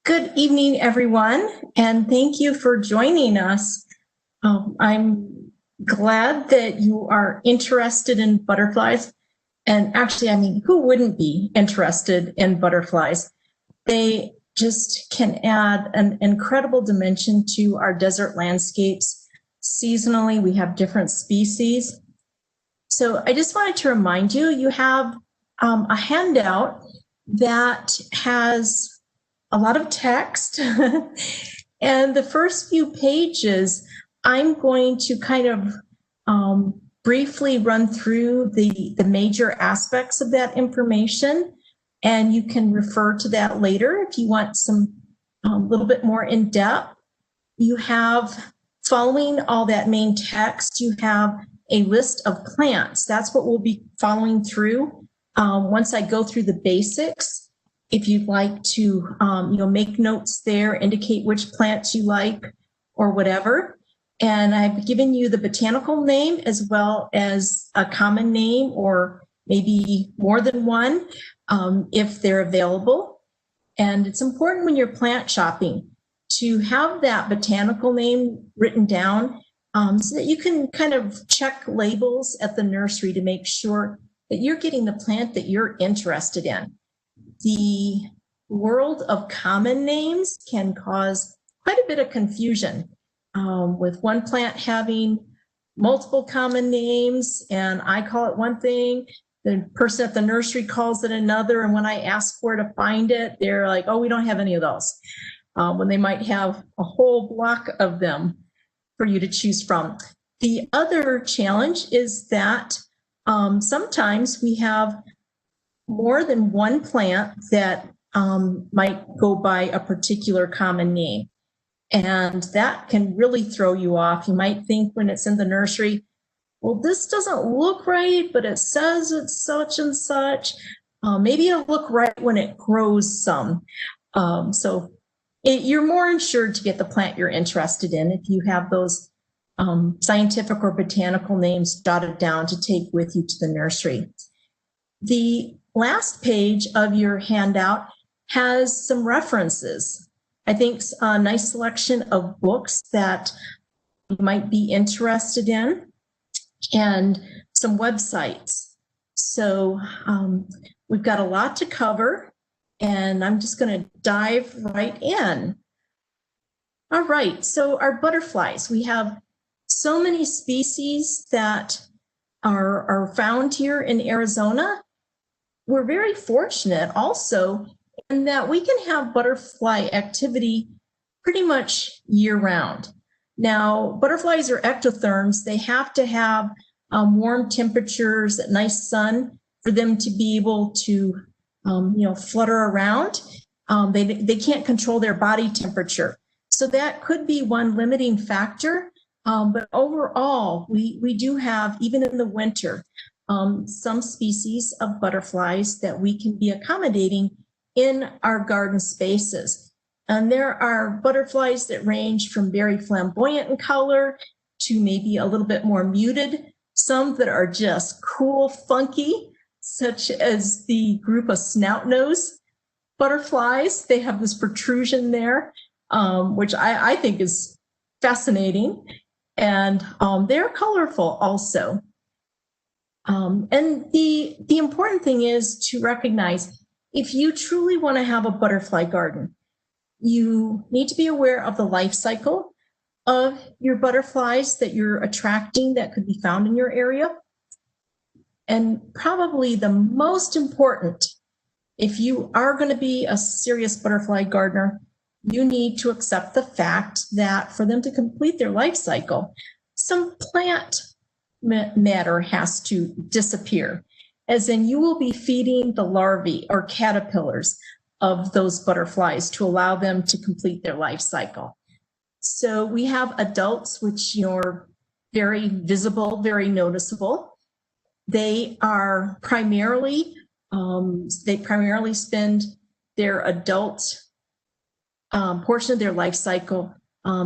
Good evening, everyone, and thank you for joining us. I'm glad that you are interested in butterflies. And actually, I mean, who wouldn't be interested in butterflies? They just can add an incredible dimension to our desert landscapes. Seasonally, we have different species. So I just wanted to remind you, you have a handout that has a lot of text. And the first few pages, I'm going to kind of briefly run through the major aspects of that information. And you can refer to that later if you want some little bit more in depth. You have, following all that main text, you have a list of plants. That's what we'll be following through once I go through the basics. If you'd like to make notes there, indicate which plants you like or whatever. And I've given you the botanical name as well as a common name or maybe more than one if they're available. And it's important when you're plant shopping to have that botanical name written down so that you can kind of check labels at the nursery to make sure that you're getting the plant that you're interested in. The world of common names can cause quite a bit of confusion with one plant having multiple common names, and I call it one thing, the person at the nursery calls it another, and when I ask where to find it, they're like, oh, we don't have any of those, when they might have a whole block of them for you to choose from. The other challenge is that sometimes we have more than one plant that might go by a particular common name. And that can really throw you off. You might think when it's in the nursery, well, this doesn't look right, but it says it's such and such. Maybe it'll look right when it grows some. You're more insured to get the plant you're interested in if you have those scientific or botanical names dotted down to take with you to the nursery. The last page of your handout has some references. I think a nice selection of books that you might be interested in and some websites. So we've got a lot to cover and I'm just going to dive right in. All right, so our butterflies, we have so many species that are found here in Arizona. We're very fortunate also in that we can have butterfly activity pretty much year-round. Now, butterflies are ectotherms. They have to have warm temperatures, nice sun for them to be able to, flutter around. They can't control their body temperature. So that could be one limiting factor. But overall, we do have, even in the winter, some species of butterflies that we can be accommodating in our garden spaces. And there are butterflies that range from very flamboyant in color to maybe a little bit more muted, some that are just cool, funky, such as the group of snout-nose butterflies. They have this protrusion there, which I think is fascinating. And they're colorful also. And the important thing is to recognize if you truly want to have a butterfly garden, you need to be aware of the life cycle of your butterflies that you're attracting that could be found in your area. And probably the most important, if you are going to be a serious butterfly gardener, you need to accept the fact that for them to complete their life cycle, some plant matter has to disappear, as in you will be feeding the larvae or caterpillars of those butterflies to allow them to complete their life cycle. So we have adults, which are very visible, very noticeable. They are primarily, spend their adult portion of their life cycle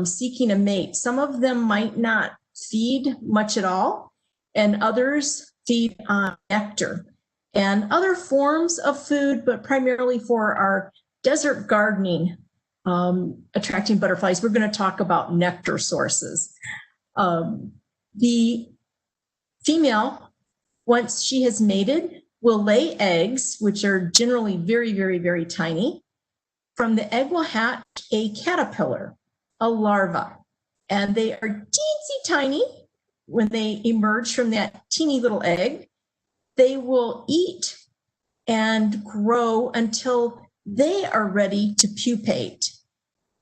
seeking a mate. Some of them might not feed much at all, and others feed on nectar. and other forms of food, but primarily for our desert gardening, attracting butterflies. We're going to talk about nectar sources. The female, once she has mated, will lay eggs, which are generally very, very, very tiny. From the egg will hatch a caterpillar, a larva, and they are teensy tiny. When they emerge from that teeny little egg, they will eat and grow until they are ready to pupate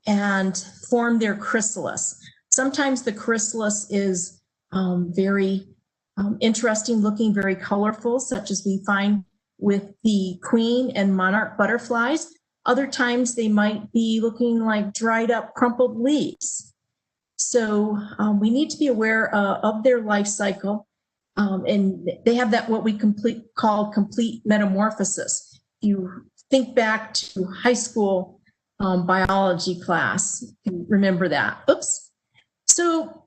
and form their chrysalis. Sometimes the chrysalis is very interesting looking, very colorful, such as we find with the queen and monarch butterflies. Other times they might be looking like dried up, crumpled leaves. So we need to be aware of their life cycle. And they have that what we call complete metamorphosis. You think back to high school biology class, you remember that. Oops. So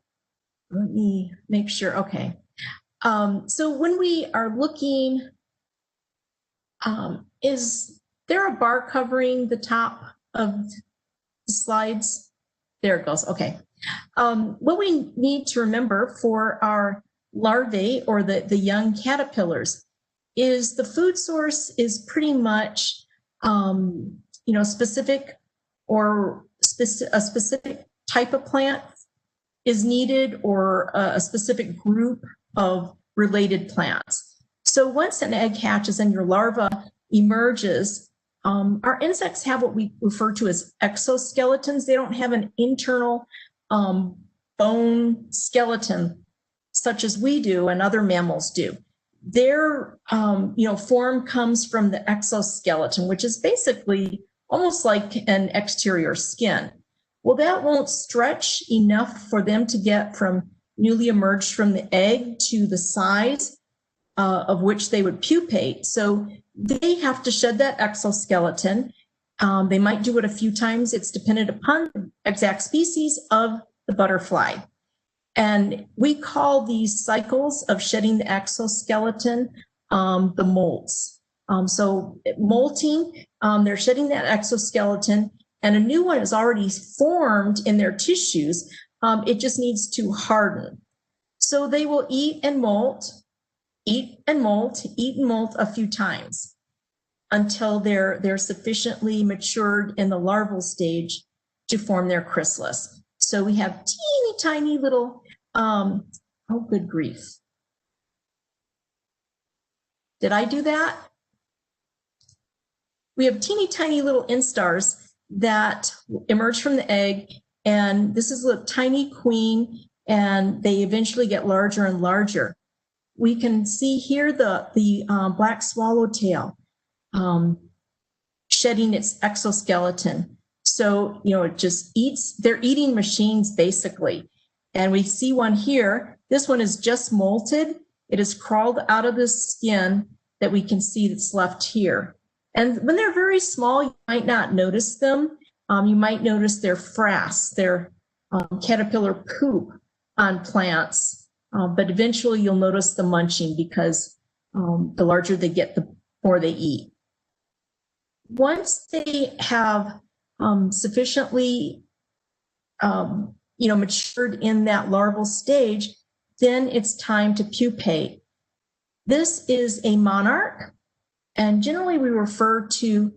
let me make sure. Okay. So when we are looking, is there a bar covering the top of the slides? There it goes. Okay. What we need to remember for our larvae or the young caterpillars is the food source is pretty much specific, or a specific type of plant is needed, or a specific group of related plants. So once an egg hatches and your larva emerges, our insects have what we refer to as exoskeletons. They don't have an internal bone skeleton such as we do and other mammals do. Their form comes from the exoskeleton, which is basically almost like an exterior skin. Well, that won't stretch enough for them to get from newly emerged from the egg to the size of which they would pupate. So they have to shed that exoskeleton. They might do it a few times. It's dependent upon the exact species of the butterfly. And we call these cycles of shedding the exoskeleton the molts. So molting, they're shedding that exoskeleton, and a new one is already formed in their tissues. It just needs to harden. So they will eat and molt, eat and molt, eat and molt a few times until they're sufficiently matured in the larval stage to form their chrysalis. So we have teeny tiny little, oh, good grief. Did I do that? We have teeny tiny little instars that emerge from the egg, and this is a tiny queen, and they eventually get larger and larger. We can see here the black swallowtail shedding its exoskeleton. So, it just eats, they're eating machines basically. And we see one here. This one is just molted. It has crawled out of the skin that we can see that's left here. And when they're very small, you might not notice them. You might notice their frass, their caterpillar poop on plants. But eventually you'll notice the munching because the larger they get, the more they eat. Once they have sufficiently matured in that larval stage, then it's time to pupate. This is a monarch, and generally we refer to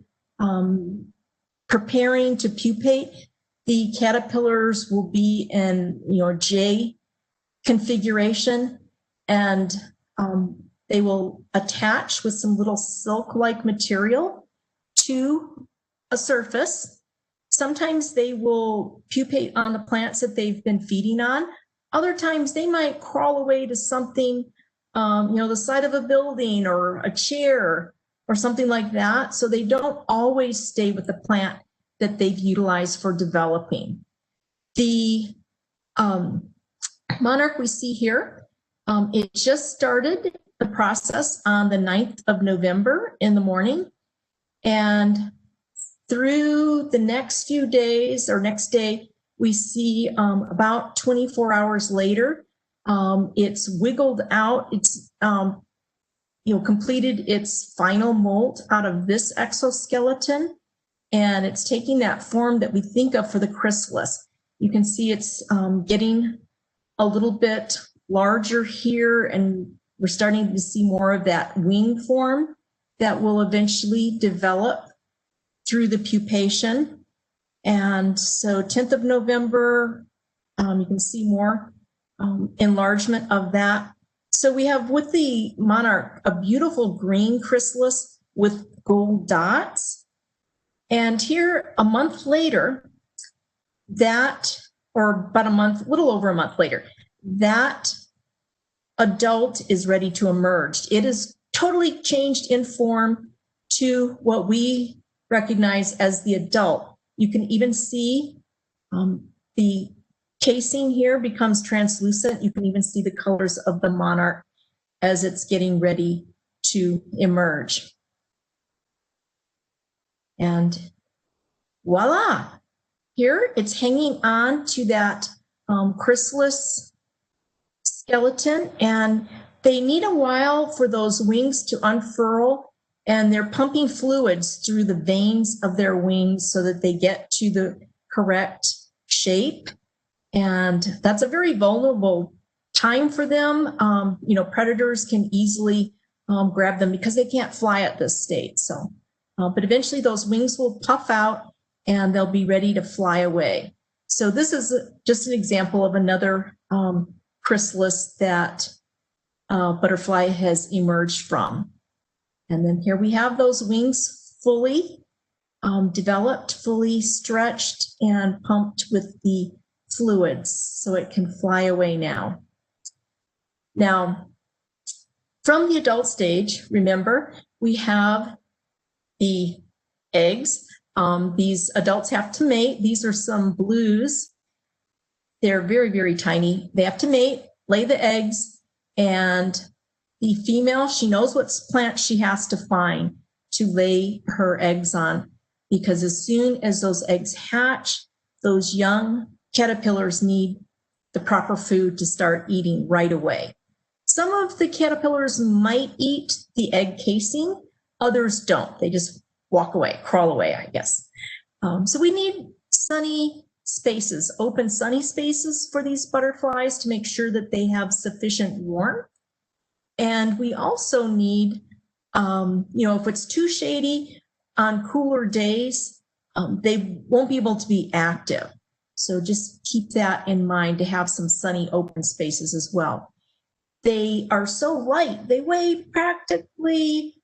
preparing to pupate. The caterpillars will be in J configuration, and they will attach with some little silk-like material to a surface. Sometimes they will pupate on the plants that they've been feeding on. Other times they might crawl away to something, the side of a building or a chair or something like that. So they don't always stay with the plant that they've utilized for developing. The monarch we see here, it just started the process on the 9th of November in the morning. And through the next few days or next day, we see about 24 hours later, it's wiggled out. It's completed its final molt out of this exoskeleton, and it's taking that form that we think of for the chrysalis. You can see it's getting a little bit larger here, and we're starting to see more of that wing form that will eventually develop through the pupation. And so 10th of November, you can see more enlargement of that. So we have with the monarch a beautiful green chrysalis with gold dots. And here a month later, or about a month, a little over a month later, that adult is ready to emerge. It is totally changed in form to what we recognize as the adult. You can even see the casing here becomes translucent. You can even see the colors of the monarch as it's getting ready to emerge. And voila, here it's hanging on to that chrysalis skeleton, and they need a while for those wings to unfurl, and they're pumping fluids through the veins of their wings so that they get to the correct shape. And that's a very vulnerable time for them. Predators can easily grab them because they can't fly at this state. So, but eventually those wings will puff out and they'll be ready to fly away. So this is just an example of another chrysalis that butterfly has emerged from. And then here we have those wings fully developed, fully stretched and pumped with the fluids so it can fly away now. Now, from the adult stage, remember, we have the eggs. These adults have to mate. These are some blues. They're very, very tiny. They have to mate, lay the eggs, and the female, she knows what plant she has to find to lay her eggs on, because as soon as those eggs hatch, those young caterpillars need the proper food to start eating right away. Some of the caterpillars might eat the egg casing, others don't. They just walk away, crawl away, I guess. So we need sunny spaces, open sunny spaces for these butterflies to make sure that they have sufficient warmth. And we also need, if it's too shady on cooler days, they won't be able to be active. So just keep that in mind to have some sunny open spaces as well. They are so light, they weigh practically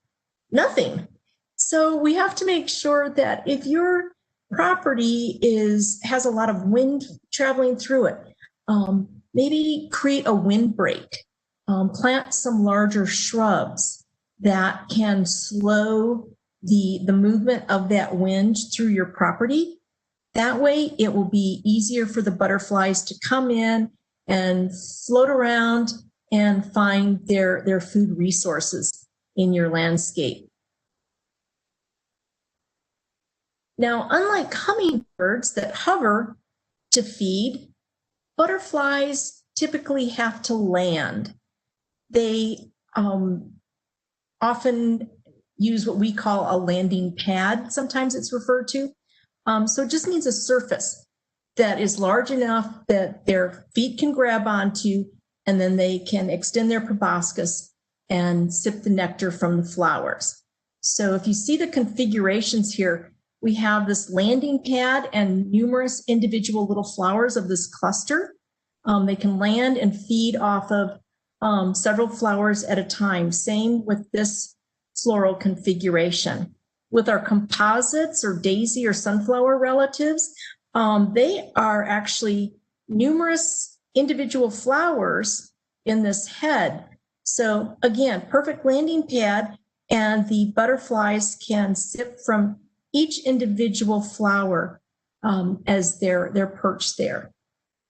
nothing. So we have to make sure that if your property has a lot of wind traveling through it, maybe create a windbreak. Plant some larger shrubs that can slow the movement of that wind through your property. That way it will be easier for the butterflies to come in and float around and find their food resources in your landscape. Now, unlike hummingbirds that hover to feed, butterflies typically have to land. They often use what we call a landing pad, sometimes it's referred to. So it just means a surface that is large enough that their feet can grab onto, and then they can extend their proboscis and sip the nectar from the flowers. So if you see the configurations here, we have this landing pad and numerous individual little flowers of this cluster. They can land and feed off of several flowers at a time. Same with this floral configuration. With our composites or daisy or sunflower relatives, they are actually numerous individual flowers in this head. So again, perfect landing pad, and the butterflies can sip from each individual flower as they're perched there.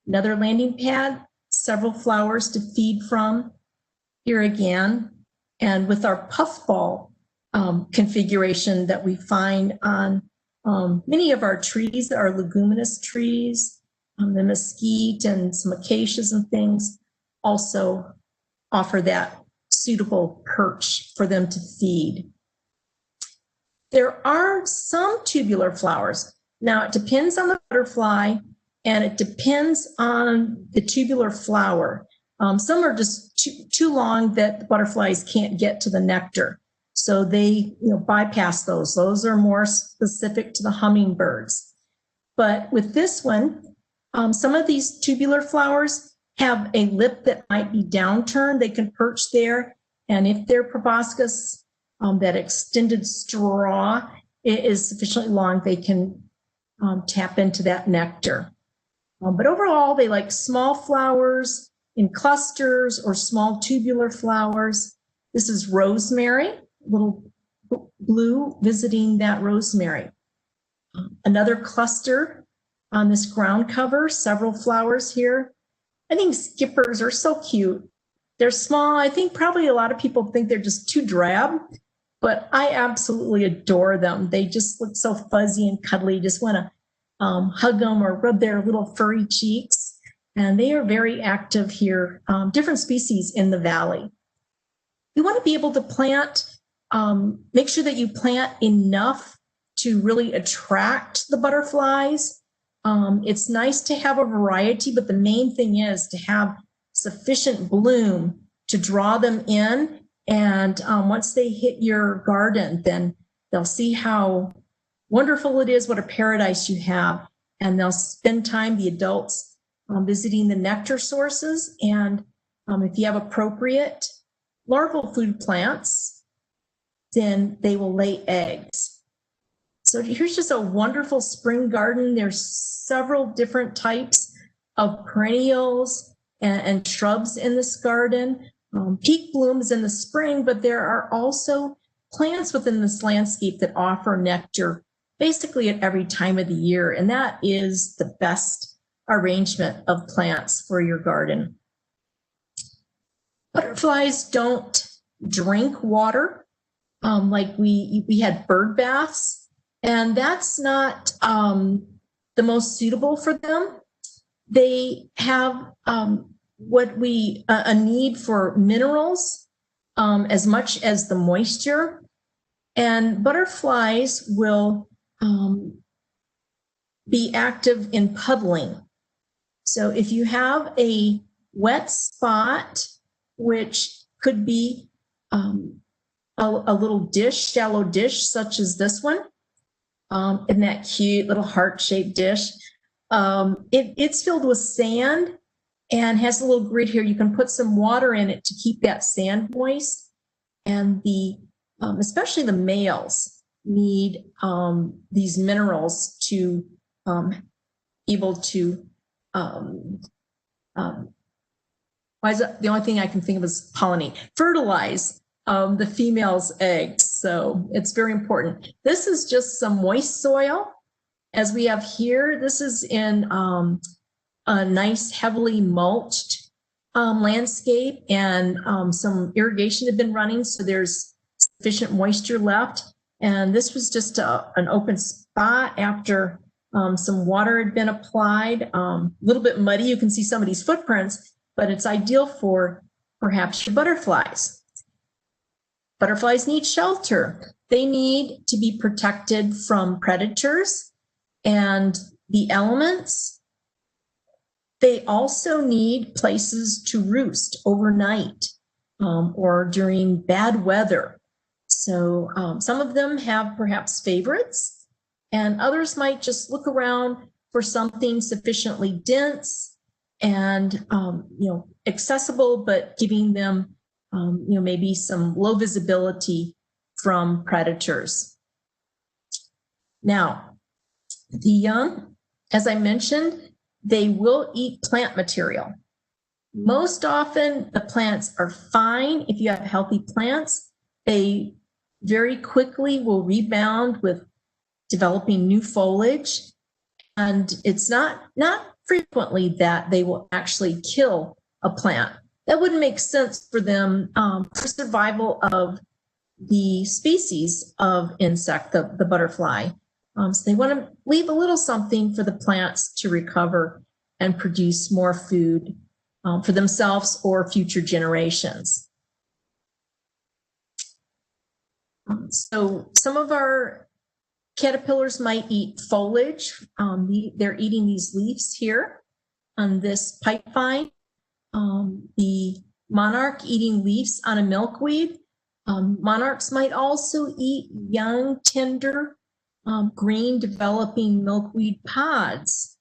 Another landing pad, several flowers to feed from here again. And with our puffball configuration that we find on many of our trees, our leguminous trees, the mesquite and some acacias and things also offer that suitable perch for them to feed. There are some tubular flowers. Now, it depends on the butterfly, and it depends on the tubular flower. Some are just too long that the butterflies can't get to the nectar. So they bypass those. Those are more specific to the hummingbirds. But with this one, some of these tubular flowers have a lip that might be downturned. They can perch there. And if their proboscis, that extended straw, is sufficiently long, they can tap into that nectar. But overall, they like small flowers in clusters or small tubular flowers. This is rosemary, little blue visiting that rosemary. Another cluster on this ground cover, several flowers here. I think skippers are so cute. They're small. I think probably a lot of people think they're just too drab, but I absolutely adore them. They just look so fuzzy and cuddly. You just want to hug them or rub their little furry cheeks. And they are very active here, different species in the valley. You want to be able to plant, make sure that you plant enough to really attract the butterflies. It's nice to have a variety, but the main thing is to have sufficient bloom to draw them in. And once they hit your garden, then they'll see how wonderful it is, what a paradise you have. And they'll spend time, the adults, visiting the nectar sources. And if you have appropriate larval food plants, then they will lay eggs. So here's just a wonderful spring garden. There's several different types of perennials and shrubs in this garden. Peak blooms in the spring, but there are also plants within this landscape that offer nectar basically at every time of the year. And that is the best arrangement of plants for your garden. Butterflies don't drink water like we had bird baths, and that's not the most suitable for them. They have a need for minerals as much as the moisture, and butterflies will be active in puddling. So if you have a wet spot, which could be a little dish, shallow dish, such as this one, in that cute little heart-shaped dish, it's filled with sand and has a little grid here. You can put some water in it to keep that sand moist. And especially the males need these minerals to able to why is it the only thing I can think of is pollinate, fertilize the female's eggs. So it's very important. This is just some moist soil, as we have here. This is in a nice heavily mulched landscape, and some irrigation had been running, so there's sufficient moisture left. And this was just an open spot after some water had been applied. A little bit muddy, you can see some of these footprints, but it's ideal for perhaps your butterflies. Butterflies need shelter. They need to be protected from predators and the elements. They also need places to roost overnight or during bad weather. So some of them have perhaps favorites, and others might just look around for something sufficiently dense and accessible, but giving them maybe some low visibility from predators. Now, the young, as I mentioned, they will eat plant material. Most often, the plants are fine. If you have healthy plants, they very quickly will rebound with developing new foliage. And it's not frequently that they will actually kill a plant. That wouldn't make sense for them for survival of the species of insect, the butterfly. So they want to leave a little something for the plants to recover and produce more food for themselves or future generations. So some of our caterpillars might eat foliage. They're eating these leaves here on this pipevine. The monarch eating leaves on a milkweed. Monarchs might also eat young, tender, green developing milkweed pods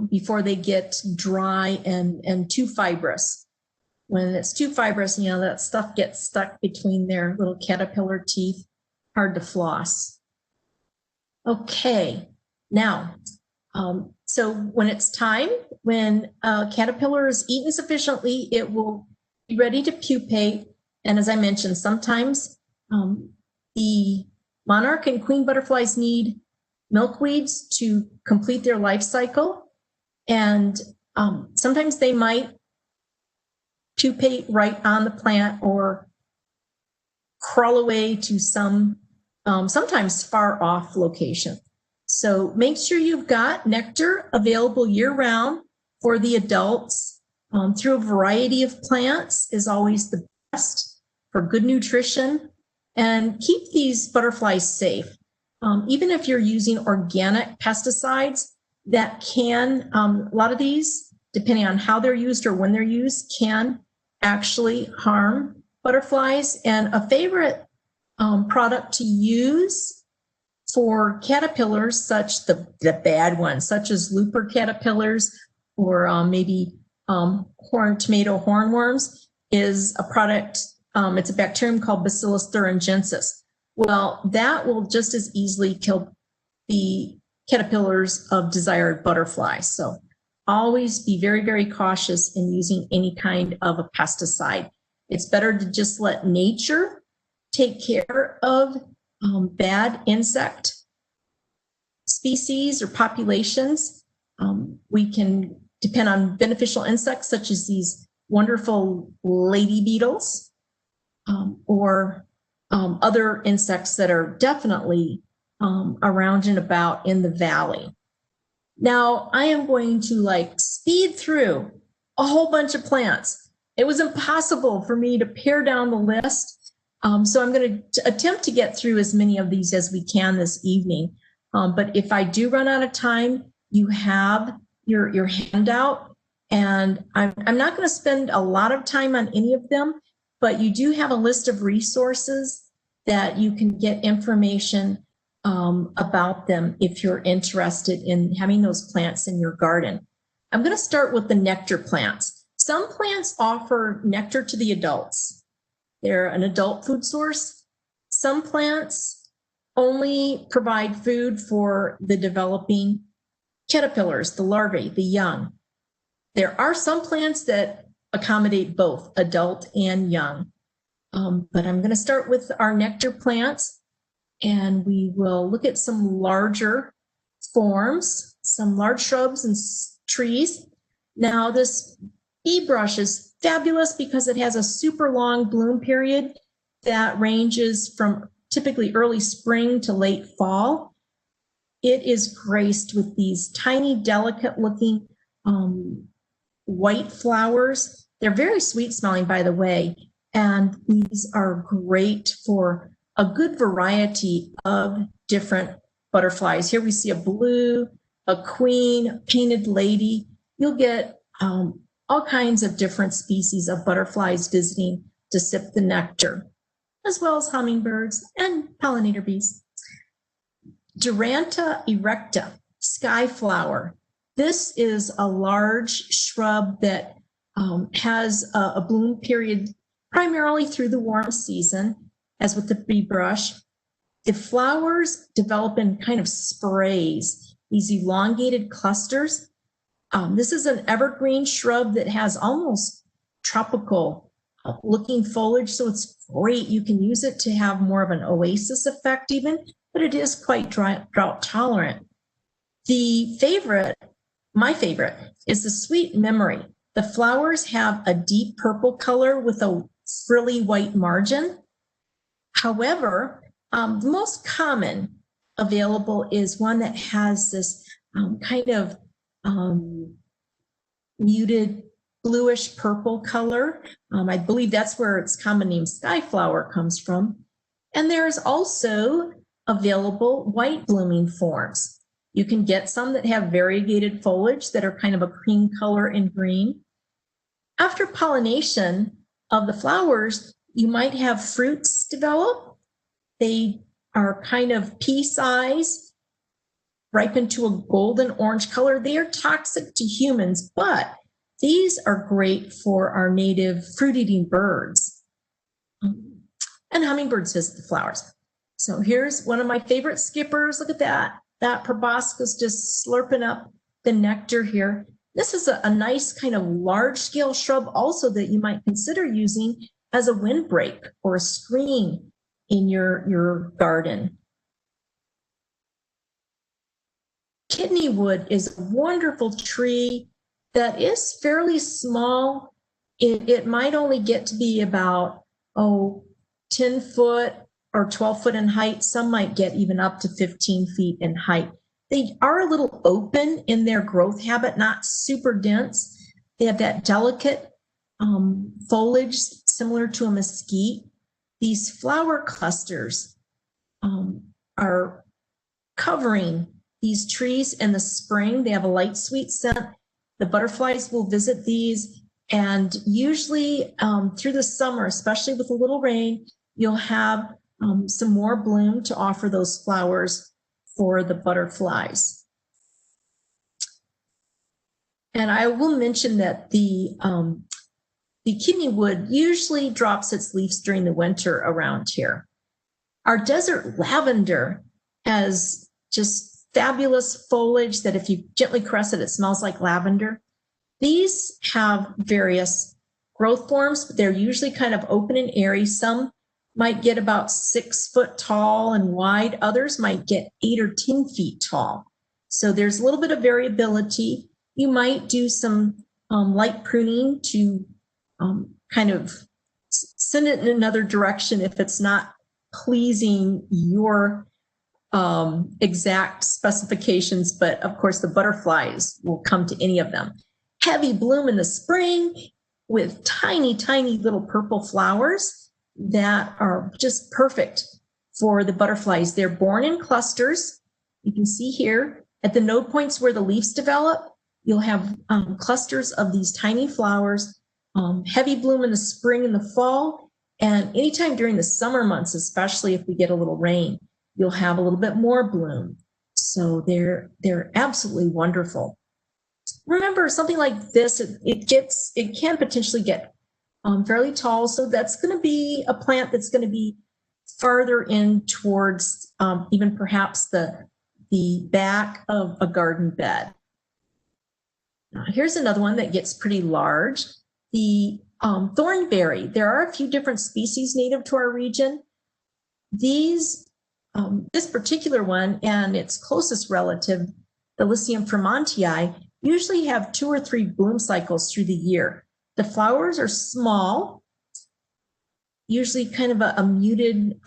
before they get dry and too fibrous. When it's too fibrous, you know, that stuff gets stuck between their little caterpillar teeth, hard to floss. Okay, now, so when it's time, when a caterpillar is eaten sufficiently, it will be ready to pupate. And as I mentioned, sometimes the monarch and queen butterflies need milkweeds to complete their life cycle. And sometimes they might pupate right on the plant or crawl away to some sometimes far off location. So make sure you've got nectar available year round for the adults through a variety of plants is always the best for good nutrition, and keep these butterflies safe. Even if you're using organic pesticides that can, a lot of these, depending on how they're used or when they're used, can actually harm butterflies. And a favorite product to use for caterpillars, such the bad ones, such as looper caterpillars or maybe tomato hornworms, is a product. It's a bacterium called Bacillus thuringiensis. Well, that will just as easily kill the caterpillars of desired butterflies. So always be very, very cautious in using any kind of a pesticide. It's better to just let nature take care of bad insect species or populations. We can depend on beneficial insects such as these wonderful lady beetles or other insects that are definitely around and about in the valley. Now, I am going to speed through a whole bunch of plants. It was impossible for me to pare down the list. So I'm going to attempt to get through as many of these as we can this evening. But if I do run out of time, you have your handout. And I'm not going to spend a lot of time on any of them, but you do have a list of resources that you can get information about them if you're interested in having those plants in your garden. I'm going to start with the nectar plants. Some plants offer nectar to the adults. They're an adult food source. Some plants only provide food for the developing caterpillars, the larvae, the young. There are some plants that accommodate both adult and young. But I'm going to start with our nectar plants, and we will look at some larger forms, some large shrubs and trees. Now, this bee brush is fabulous because it has a super long bloom period that ranges from typically early spring to late fall. It is graced with these tiny, delicate looking white flowers. They're very sweet smelling, by the way, and these are great for a good variety of different butterflies. Here we see a blue, a queen, a painted lady. You'll get all kinds of different species of butterflies visiting to sip the nectar, as well as hummingbirds and pollinator bees. Duranta erecta, skyflower. This is a large shrub that has a bloom period primarily through the warm season, as with the bee brush. The flowers develop in kind of sprays, these elongated clusters. This is an evergreen shrub that has almost tropical looking foliage, so it's great. You can use it to have more of an oasis effect even, but it is quite drought tolerant. My favorite, is the sweet memory. The flowers have a deep purple color with a frilly white margin. However, the most common available is one that has this kind of muted bluish purple color. I believe that's where its common name skyflower comes from. And there's also available white blooming forms. You can get some that have variegated foliage that are kind of a cream color and green. After pollination of the flowers, you might have fruits develop. They are kind of pea size, ripen to a golden orange color. They are toxic to humans, but these are great for our native fruit-eating birds. And hummingbirds visit the flowers. So here's one of my favorite skippers. Look at that. That proboscis just slurping up the nectar here. This is a nice kind of large scale shrub also that you might consider using as a windbreak or a screen in your garden. Kidneywood is a wonderful tree that is fairly small. It might only get to be about, 10 foot or 12 foot in height. Some might get even up to 15 feet in height. They are a little open in their growth habit, not super dense. They have that delicate foliage similar to a mesquite. These flower clusters are covering these trees in the spring. They have a light sweet scent. The butterflies will visit these, and usually through the summer, especially with a little rain, you'll have some more bloom to offer those flowers for the butterflies. And I will mention that the kidneywood usually drops its leaves during the winter around here. Our desert lavender has just fabulous foliage that if you gently caress it, it smells like lavender. These have various growth forms, but they're usually kind of open and airy. Some might get about 6 foot tall and wide. Others might get 8 or 10 feet tall. So there's a little bit of variability. You might do some light pruning to kind of send it in another direction if it's not pleasing your exact specifications, but of course the butterflies will come to any of them. Heavy bloom in the spring with tiny, tiny little purple flowers that are just perfect for the butterflies. They're born in clusters. You can see here at the node points where the leaves develop, you'll have clusters of these tiny flowers, heavy bloom in the spring and the fall, and anytime during the summer months, especially if we get a little rain, you'll have a little bit more bloom. So they're absolutely wonderful. Remember, something like this, it can potentially get fairly tall. So that's going to be a plant that's going to be farther in towards even perhaps the back of a garden bed. Now, here's another one that gets pretty large. The thornberry. There are a few different species native to our region. This particular one and its closest relative, the Lycium fremontii, usually have 2 or 3 bloom cycles through the year. The flowers are small, usually kind of a muted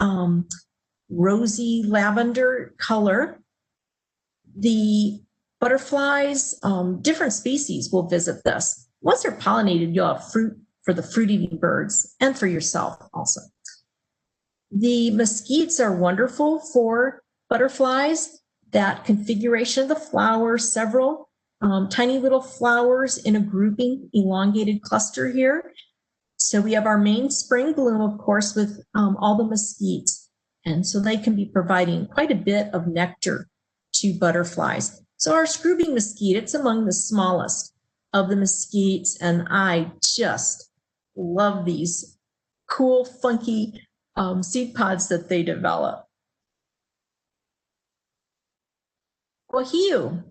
rosy lavender color. The butterflies, different species will visit this. Once they're pollinated, you'll have fruit for the fruit-eating birds and for yourself also. The mesquites are wonderful for butterflies. That configuration of the flower, several tiny little flowers in a grouping, elongated cluster here. So we have our main spring bloom, of course, with all the mesquites. And so they can be providing quite a bit of nectar to butterflies. So our screwbee mesquite, it's among the smallest of the mesquites. And I just love these cool, funky seed pods that they develop. Wahoo.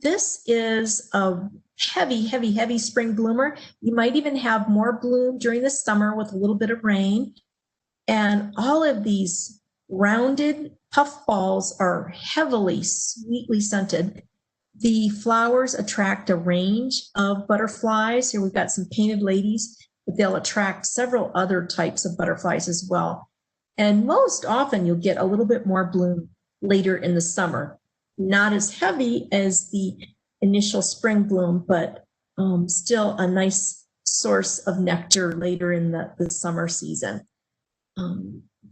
This is a heavy, heavy, heavy spring bloomer. You might even have more bloom during the summer with a little bit of rain. And all of these rounded puffballs are heavily, sweetly scented. The flowers attract a range of butterflies. Here we've got some painted ladies, but they'll attract several other types of butterflies as well. And most often you'll get a little bit more bloom later in the summer. Not as heavy as the initial spring bloom, but still a nice source of nectar later in the summer season.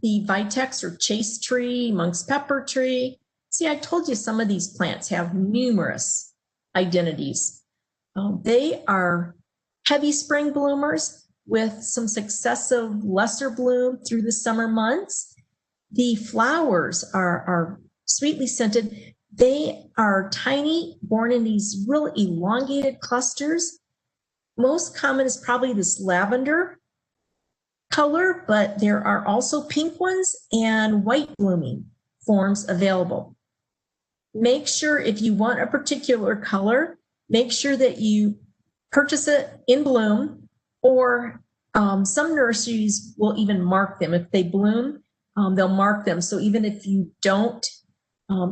the vitex or chase tree, monk's pepper tree. See, I told you some of these plants have numerous identities. They are heavy spring bloomers with some successive lesser bloom through the summer months. The flowers are sweetly scented. They are tiny, born in these real elongated clusters. Most common is probably this lavender color, but there are also pink ones and white blooming forms available. Make sure if you want a particular color, make sure that you purchase it in bloom, or some nurseries will even mark them. If they bloom, they'll mark them. So even if you don't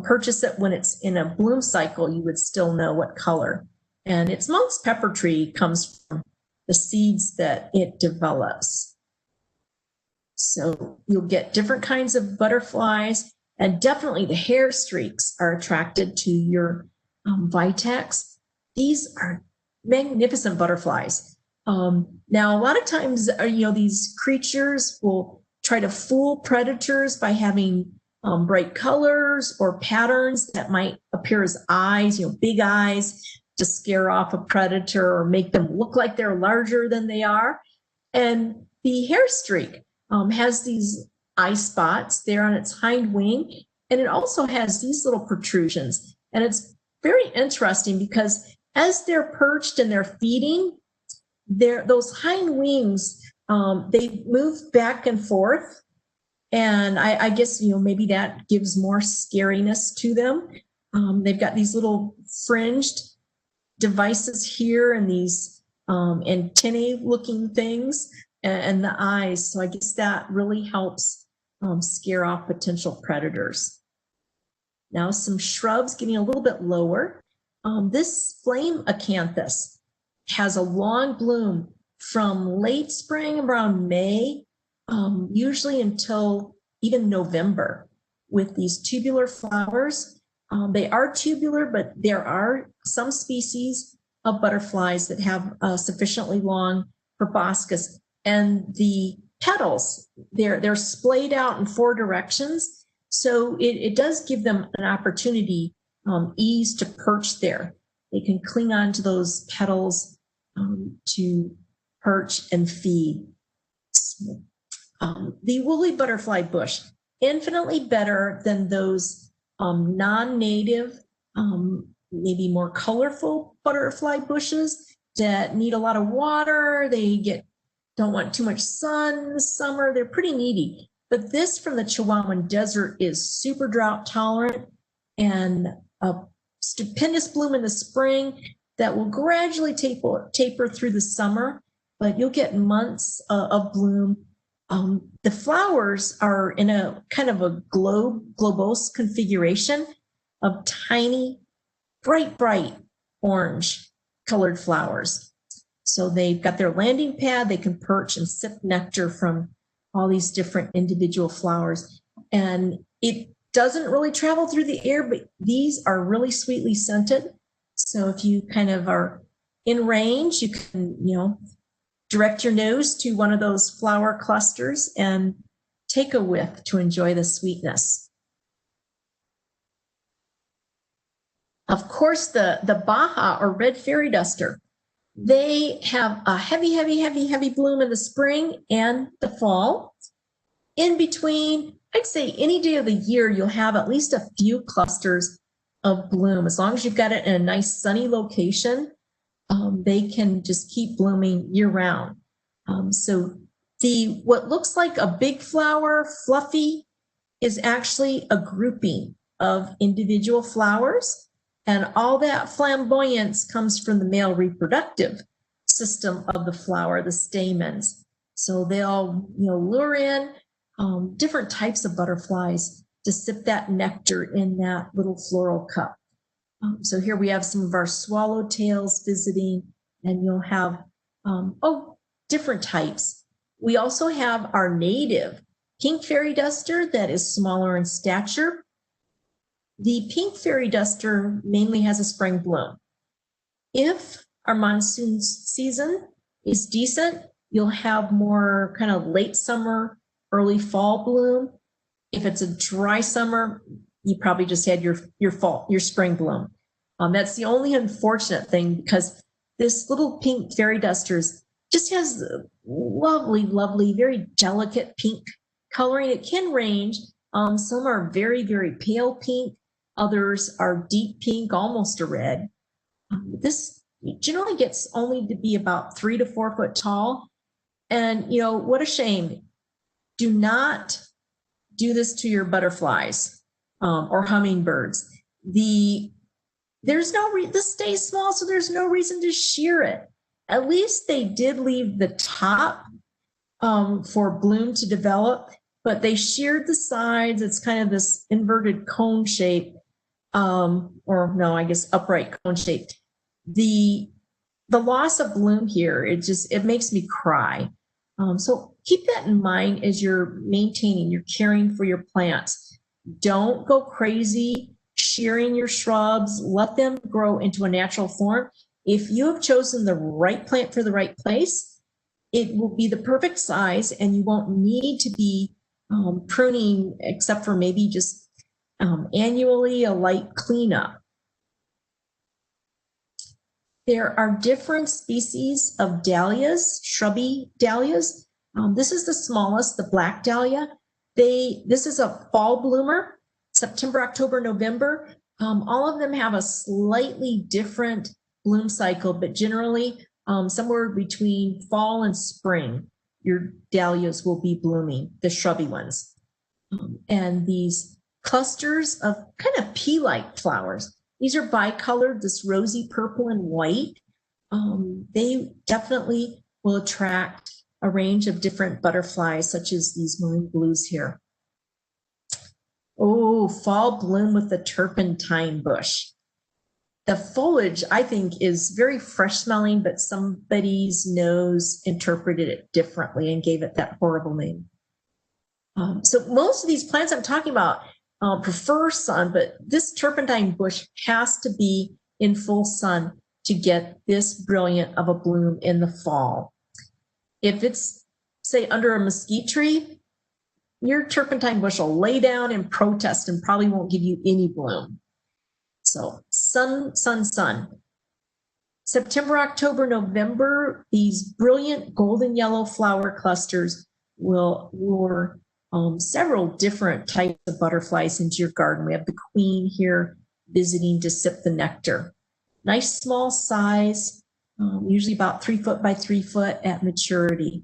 purchase it when it's in a bloom cycle, you would still know what color. And its monk's pepper tree comes from the seeds that it develops. So you'll get different kinds of butterflies, and definitely the hair streaks are attracted to your vitex. These are magnificent butterflies. Now, a lot of times, these creatures will try to fool predators by having bright colors or patterns that might appear as eyes, big eyes, to scare off a predator or make them look like they're larger than they are. And the hair streak has these eye spots there on its hind wing, and it also has these little protrusions. And it's very interesting because as they're perched and they're feeding, those hind wings, they move back and forth. And I guess, maybe that gives more scariness to them. They've got these little fringed devices here and these antennae looking things and the eyes. So I guess that really helps scare off potential predators. Now some shrubs getting a little bit lower. This flame acanthus has a long bloom from late spring around May, usually until even November, with these tubular flowers. They are tubular, but there are some species of butterflies that have sufficiently long proboscis, and the petals, they're splayed out in 4 directions. So it does give them an opportunity, ease to perch there. They can cling on to those petals to perch and feed. The woolly butterfly bush, infinitely better than those non-native, maybe more colorful butterfly bushes that need a lot of water. They don't want too much sun in the summer. They're pretty needy. But this from the Chihuahuan Desert is super drought tolerant and a stupendous bloom in the spring that will gradually taper through the summer, but you'll get months of bloom. The flowers are in a kind of a globose configuration of tiny, bright orange colored flowers. So they've got their landing pad, they can perch and sip nectar from all these different individual flowers. And it doesn't really travel through the air, but these are really sweetly scented. So if you kind of are in range, you can, direct your nose to one of those flower clusters and take a whiff to enjoy the sweetness. Of course, the Baja or red fairy duster, they have a heavy bloom in the spring and the fall. In between, I'd say any day of the year, you'll have at least a few clusters of bloom. As long as you've got it in a nice sunny location, they can just keep blooming year round. So what looks like a big flower, fluffy, is actually a grouping of individual flowers. And all that flamboyance comes from the male reproductive system of the flower, the stamens. So they'll lure in different types of butterflies to sip that nectar in that little floral cup. So here we have some of our swallowtails visiting, and you'll have different types. We also have our native pink fairy duster that is smaller in stature. The pink fairy duster mainly has a spring bloom. If our monsoon season is decent, you'll have more kind of late summer early fall bloom. If it's a dry summer, you probably just had your spring bloom. That's the only unfortunate thing, because this little pink fairy dusters just has lovely, lovely, very delicate pink coloring. It can range. Some are very, very pale pink. Others are deep pink, almost a red. This generally gets only to be about 3 to 4 foot tall. And, you know, what a shame. Do not do this to your butterflies or hummingbirds. This stays small, so there's no reason to shear it. At least they did leave the top for bloom to develop, but they sheared the sides. It's kind of this inverted cone shape, or no, I guess upright cone shape. The loss of bloom here, it makes me cry. So keep that in mind as you're maintaining, you're caring for your plants. Don't go crazy shearing your shrubs. Let them grow into a natural form. If you have chosen the right plant for the right place, it will be the perfect size, and you won't need to be pruning, except for maybe just annually a light cleanup. There are different species of dahlias, shrubby dahlias. This is the smallest, the black dahlia. This is a fall bloomer, September, October, November. All of them have a slightly different bloom cycle, but generally somewhere between fall and spring, your dahlias will be blooming, the shrubby ones. And these clusters of kind of pea-like flowers, these are bicolored, this rosy purple and white. They definitely will attract a range of different butterflies, such as these maroon blues here. Oh, fall bloom with the turpentine bush. The foliage, I think, is very fresh smelling, but somebody's nose interpreted it differently and gave it that horrible name. So most of these plants I'm talking about prefer sun, but this turpentine bush has to be in full sun to get this brilliant of a bloom in the fall. If it's, say, under a mesquite tree, your turpentine bush will lay down and protest and probably won't give you any bloom. So sun, sun, sun. September, October, November, these brilliant golden yellow flower clusters will lure several different types of butterflies into your garden. We have the queen here visiting to sip the nectar. Nice small size, usually about 3 foot by 3 foot at maturity.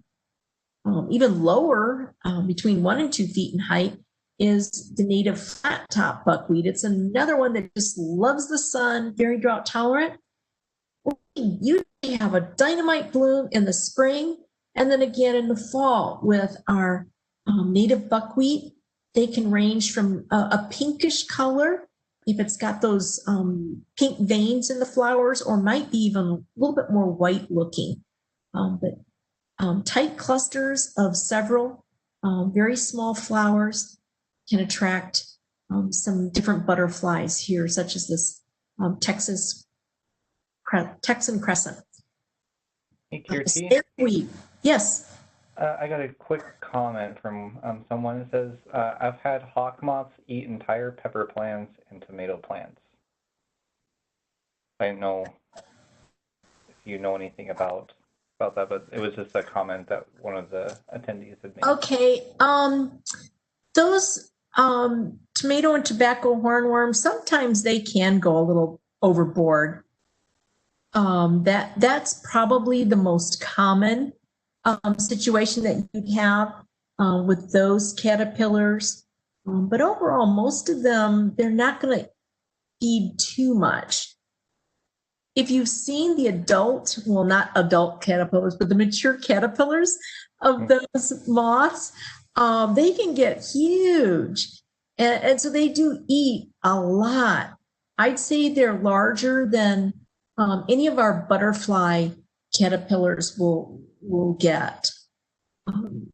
Even lower, between 1 and 2 feet in height, is the native flat top buckwheat. It's another one that just loves the sun, very drought tolerant. We usually have a dynamite bloom in the spring, and then again in the fall with our native buckwheat. They can range from a pinkish color, if it's got those pink veins in the flowers, or might be even a little bit more white looking. But tight clusters of several very small flowers can attract some different butterflies here, such as this Texan crescent. Hey, Kirti. Yes. I got a quick comment from someone that says, I've had hawk moths eat entire pepper plants and tomato plants. I don't know if you know anything about that, but it was just a comment that one of the attendees had made. Okay. Those tomato and tobacco hornworms, sometimes they can go a little overboard. That's probably the most common situation that you'd have with those caterpillars. But overall, most of them, they're not going to feed too much. If you've seen the adult, well, not adult caterpillars, but the mature caterpillars of those moths, they can get huge. And so they do eat a lot. I'd say they're larger than any of our butterfly caterpillars will get.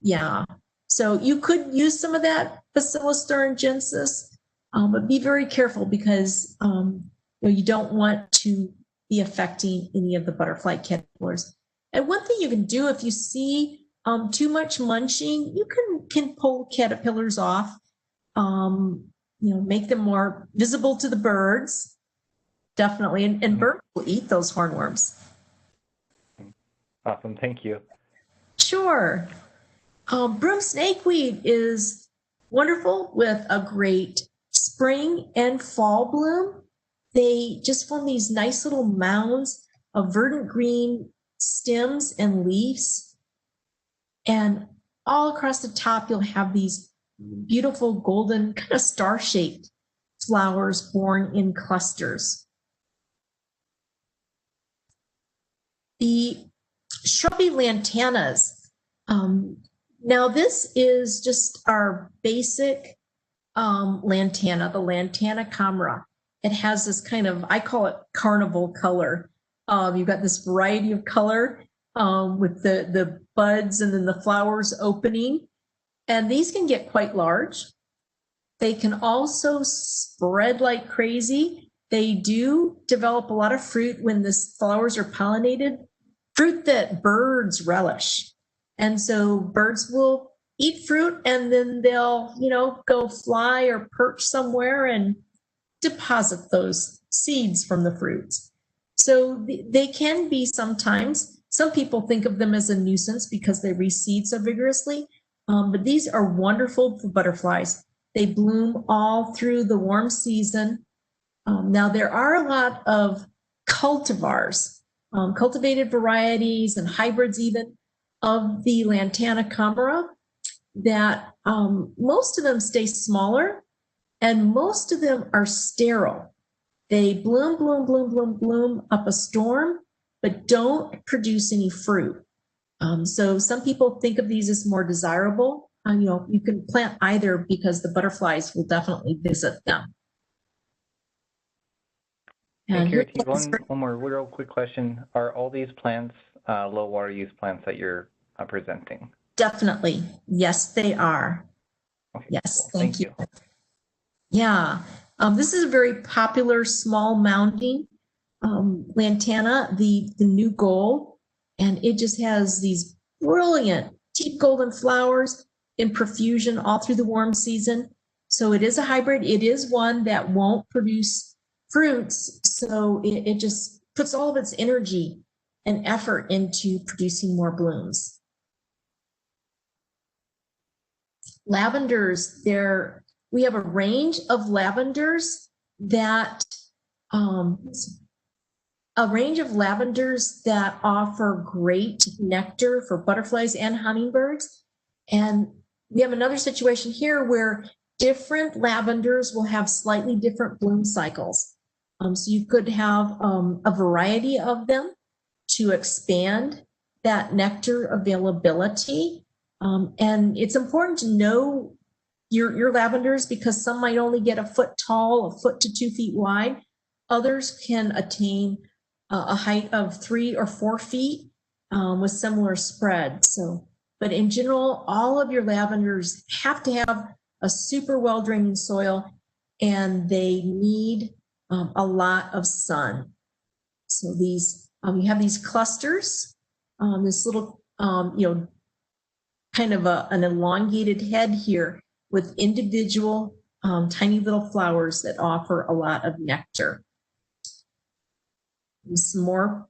Yeah. So you could use some of that Bacillus thuringiensis, but be very careful because you don't want to be affecting any of the butterfly caterpillars. And one thing you can do if you see Too much munching, you can pull caterpillars off, make them more visible to the birds, definitely, and birds will eat those hornworms. Awesome, thank you. Sure. Broom snakeweed is wonderful with a great spring and fall bloom. They just form these nice little mounds of verdant green stems and leaves. And all across the top, you'll have these beautiful golden kind of star-shaped flowers born in clusters. The shrubby lantanas. Now this is just our basic lantana, the Lantana camera. It has this kind of, I call it carnival color. You've got this variety of color with the buds and then the flowers opening. And these can get quite large. They can also spread like crazy. They do develop a lot of fruit when the flowers are pollinated, fruit that birds relish. And so birds will eat fruit and then they'll, go fly or perch somewhere and deposit those seeds from the fruits. So they can be sometimes, some people think of them as a nuisance because they reseed so vigorously, but these are wonderful for butterflies. They bloom all through the warm season. Now there are a lot of cultivars, cultivated varieties and hybrids even of the Lantana camera that most of them stay smaller and most of them are sterile. They bloom, bloom, bloom, bloom, bloom up a storm, but don't produce any fruit. So some people think of these as more desirable. You can plant either because the butterflies will definitely visit them. And here, one more real quick question. Are all these plants low water use plants that you're presenting? Definitely. Yes, they are. Okay, yes, cool. Thank you. Yeah, this is a very popular small mounding lantana, the new gold, and it just has these brilliant deep golden flowers in profusion all through the warm season. So it is a hybrid. It is one that won't produce fruits, so it just puts all of its energy and effort into producing more blooms. Lavenders, we have a range of lavenders that offer great nectar for butterflies and hummingbirds. And we have another situation here where different lavenders will have slightly different bloom cycles. So you could have a variety of them to expand that nectar availability. And it's important to know your lavenders because some might only get a foot tall, a foot to 2 feet wide. Others can attain a height of 3 or 4 feet with similar spread. But in general, all of your lavenders have to have a super well draining soil and they need a lot of sun. So these, you have these clusters, this little, kind of an elongated head here with individual tiny little flowers that offer a lot of nectar. Some more,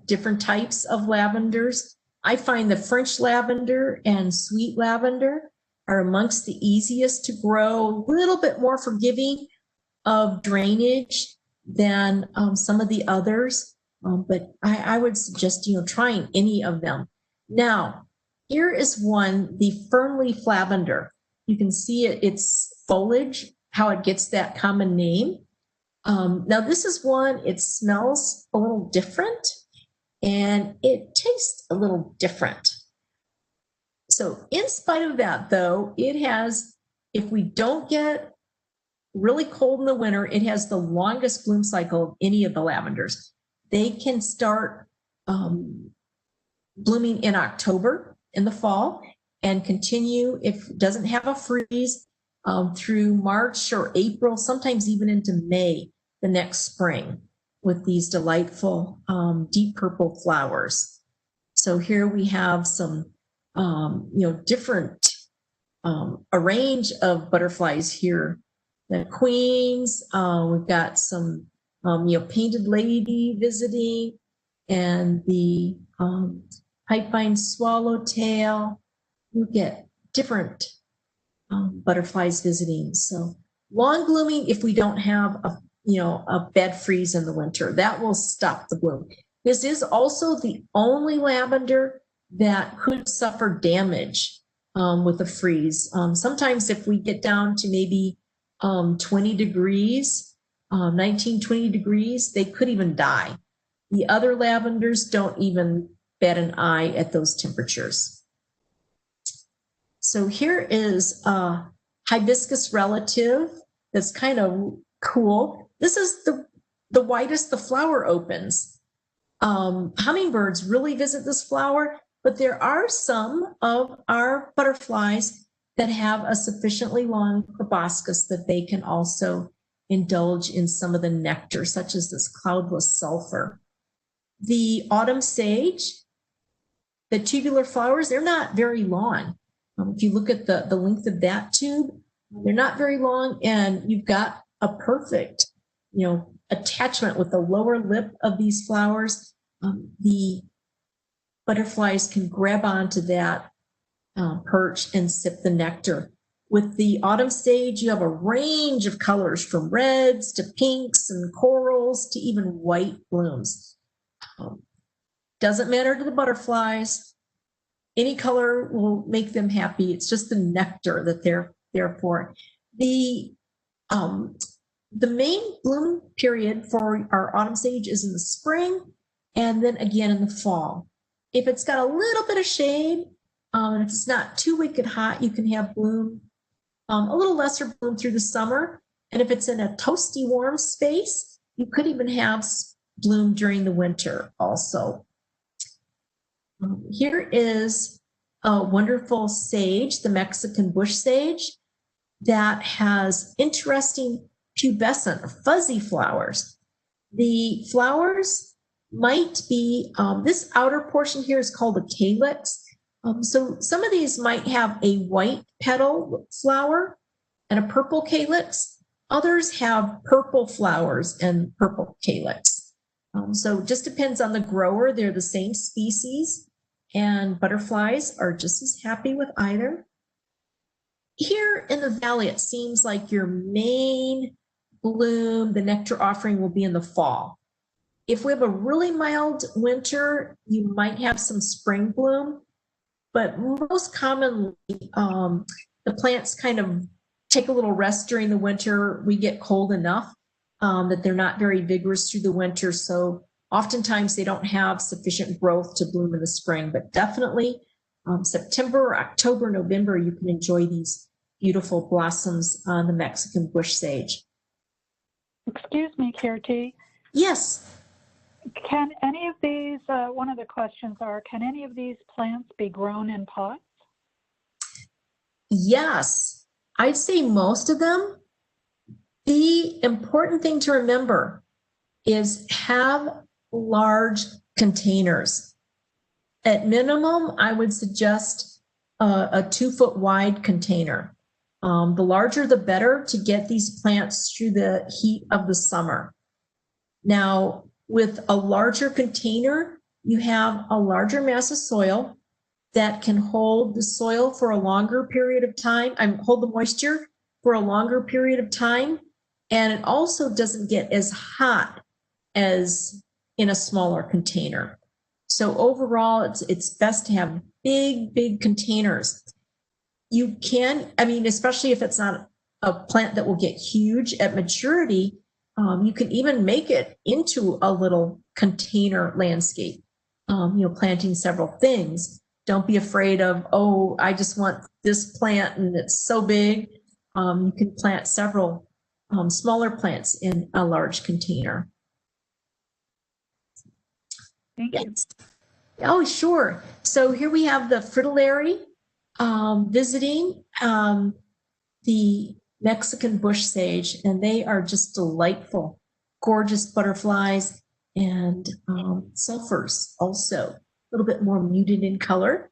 different types of lavenders. I find the French lavender and sweet lavender are amongst the easiest to grow, a little bit more forgiving of drainage than some of the others. But I would suggest, trying any of them. Now, here is one, the fernleaf lavender. You can see its foliage, how it gets that common name. Now this is one, it smells a little different and it tastes a little different. So in spite of that though, it has, if we don't get really cold in the winter, it has the longest bloom cycle of any of the lavenders. They can start blooming in October in the fall and continue, if it doesn't have a freeze, through March or April, sometimes even into May the next spring with these delightful deep purple flowers. So here we have some different, a range of butterflies here. The queens, we've got some, painted lady visiting, and the pipevine swallowtail. You get different butterflies visiting. So long blooming, if we don't have a bed freeze in the winter, that will stop the bloom. This is also the only lavender that could suffer damage with a freeze. Sometimes if we get down to maybe 20 degrees, 19, 20 degrees, they could even die. The other lavenders don't even bat an eye at those temperatures. So here is a hibiscus relative that's kind of cool. This is the widest the flower opens. Hummingbirds really visit this flower, but there are some of our butterflies that have a sufficiently long proboscis that they can also indulge in some of the nectar, such as this cloudless sulfur. The autumn sage, the tubular flowers, they're not very long. If you look at the length of that tube, they're not very long, and you've got a perfect, attachment with the lower lip of these flowers. The butterflies can grab onto that perch and sip the nectar. With the autumn sage, you have a range of colors from reds to pinks and corals to even white blooms. Doesn't matter to the butterflies. Any color will make them happy. It's just the nectar that they're there for. The main bloom period for our autumn sage is in the spring and then again in the fall. If it's got a little bit of shade, and if it's not too wicked hot, you can have bloom, a little lesser bloom through the summer. And if it's in a toasty warm space, you could even have bloom during the winter also. Here is a wonderful sage, the Mexican bush sage, that has interesting pubescent or fuzzy flowers. The flowers might be, this outer portion here is called a calyx. So some of these might have a white petal flower and a purple calyx. Others have purple flowers and purple calyx. So it just depends on the grower. They're the same species, and butterflies are just as happy with either. Here in the valley, it seems like your main bloom, the nectar offering, will be in the fall. If we have a really mild winter, you might have some spring bloom, but most commonly, the plants kind of take a little rest during the winter. We get cold enough that they're not very vigorous through the winter, so oftentimes they don't have sufficient growth to bloom in the spring, but definitely September, October, November, you can enjoy these beautiful blossoms on the Mexican bush sage. Excuse me, Kirti. Yes. Can any of these, one of the questions are, can any of these plants be grown in pots? Yes, I'd say most of them. The important thing to remember is have large containers. At minimum, I would suggest a 2-foot wide container. The larger, the better to get these plants through the heat of the summer. Now, with a larger container, you have a larger mass of soil that can hold the soil for a longer period of time, hold the moisture for a longer period of time. And it also doesn't get as hot as in a smaller container. So overall, it's best to have big containers. You can, especially if it's not a plant that will get huge at maturity, you can even make it into a little container landscape, planting several things. Don't be afraid of, oh, I just want this plant and it's so big. You can plant several smaller plants in a large container. Thank you. Oh, sure. So here we have the fritillary visiting the Mexican bush sage, and they are just delightful, gorgeous butterflies, and sulfurs also, a little bit more muted in color.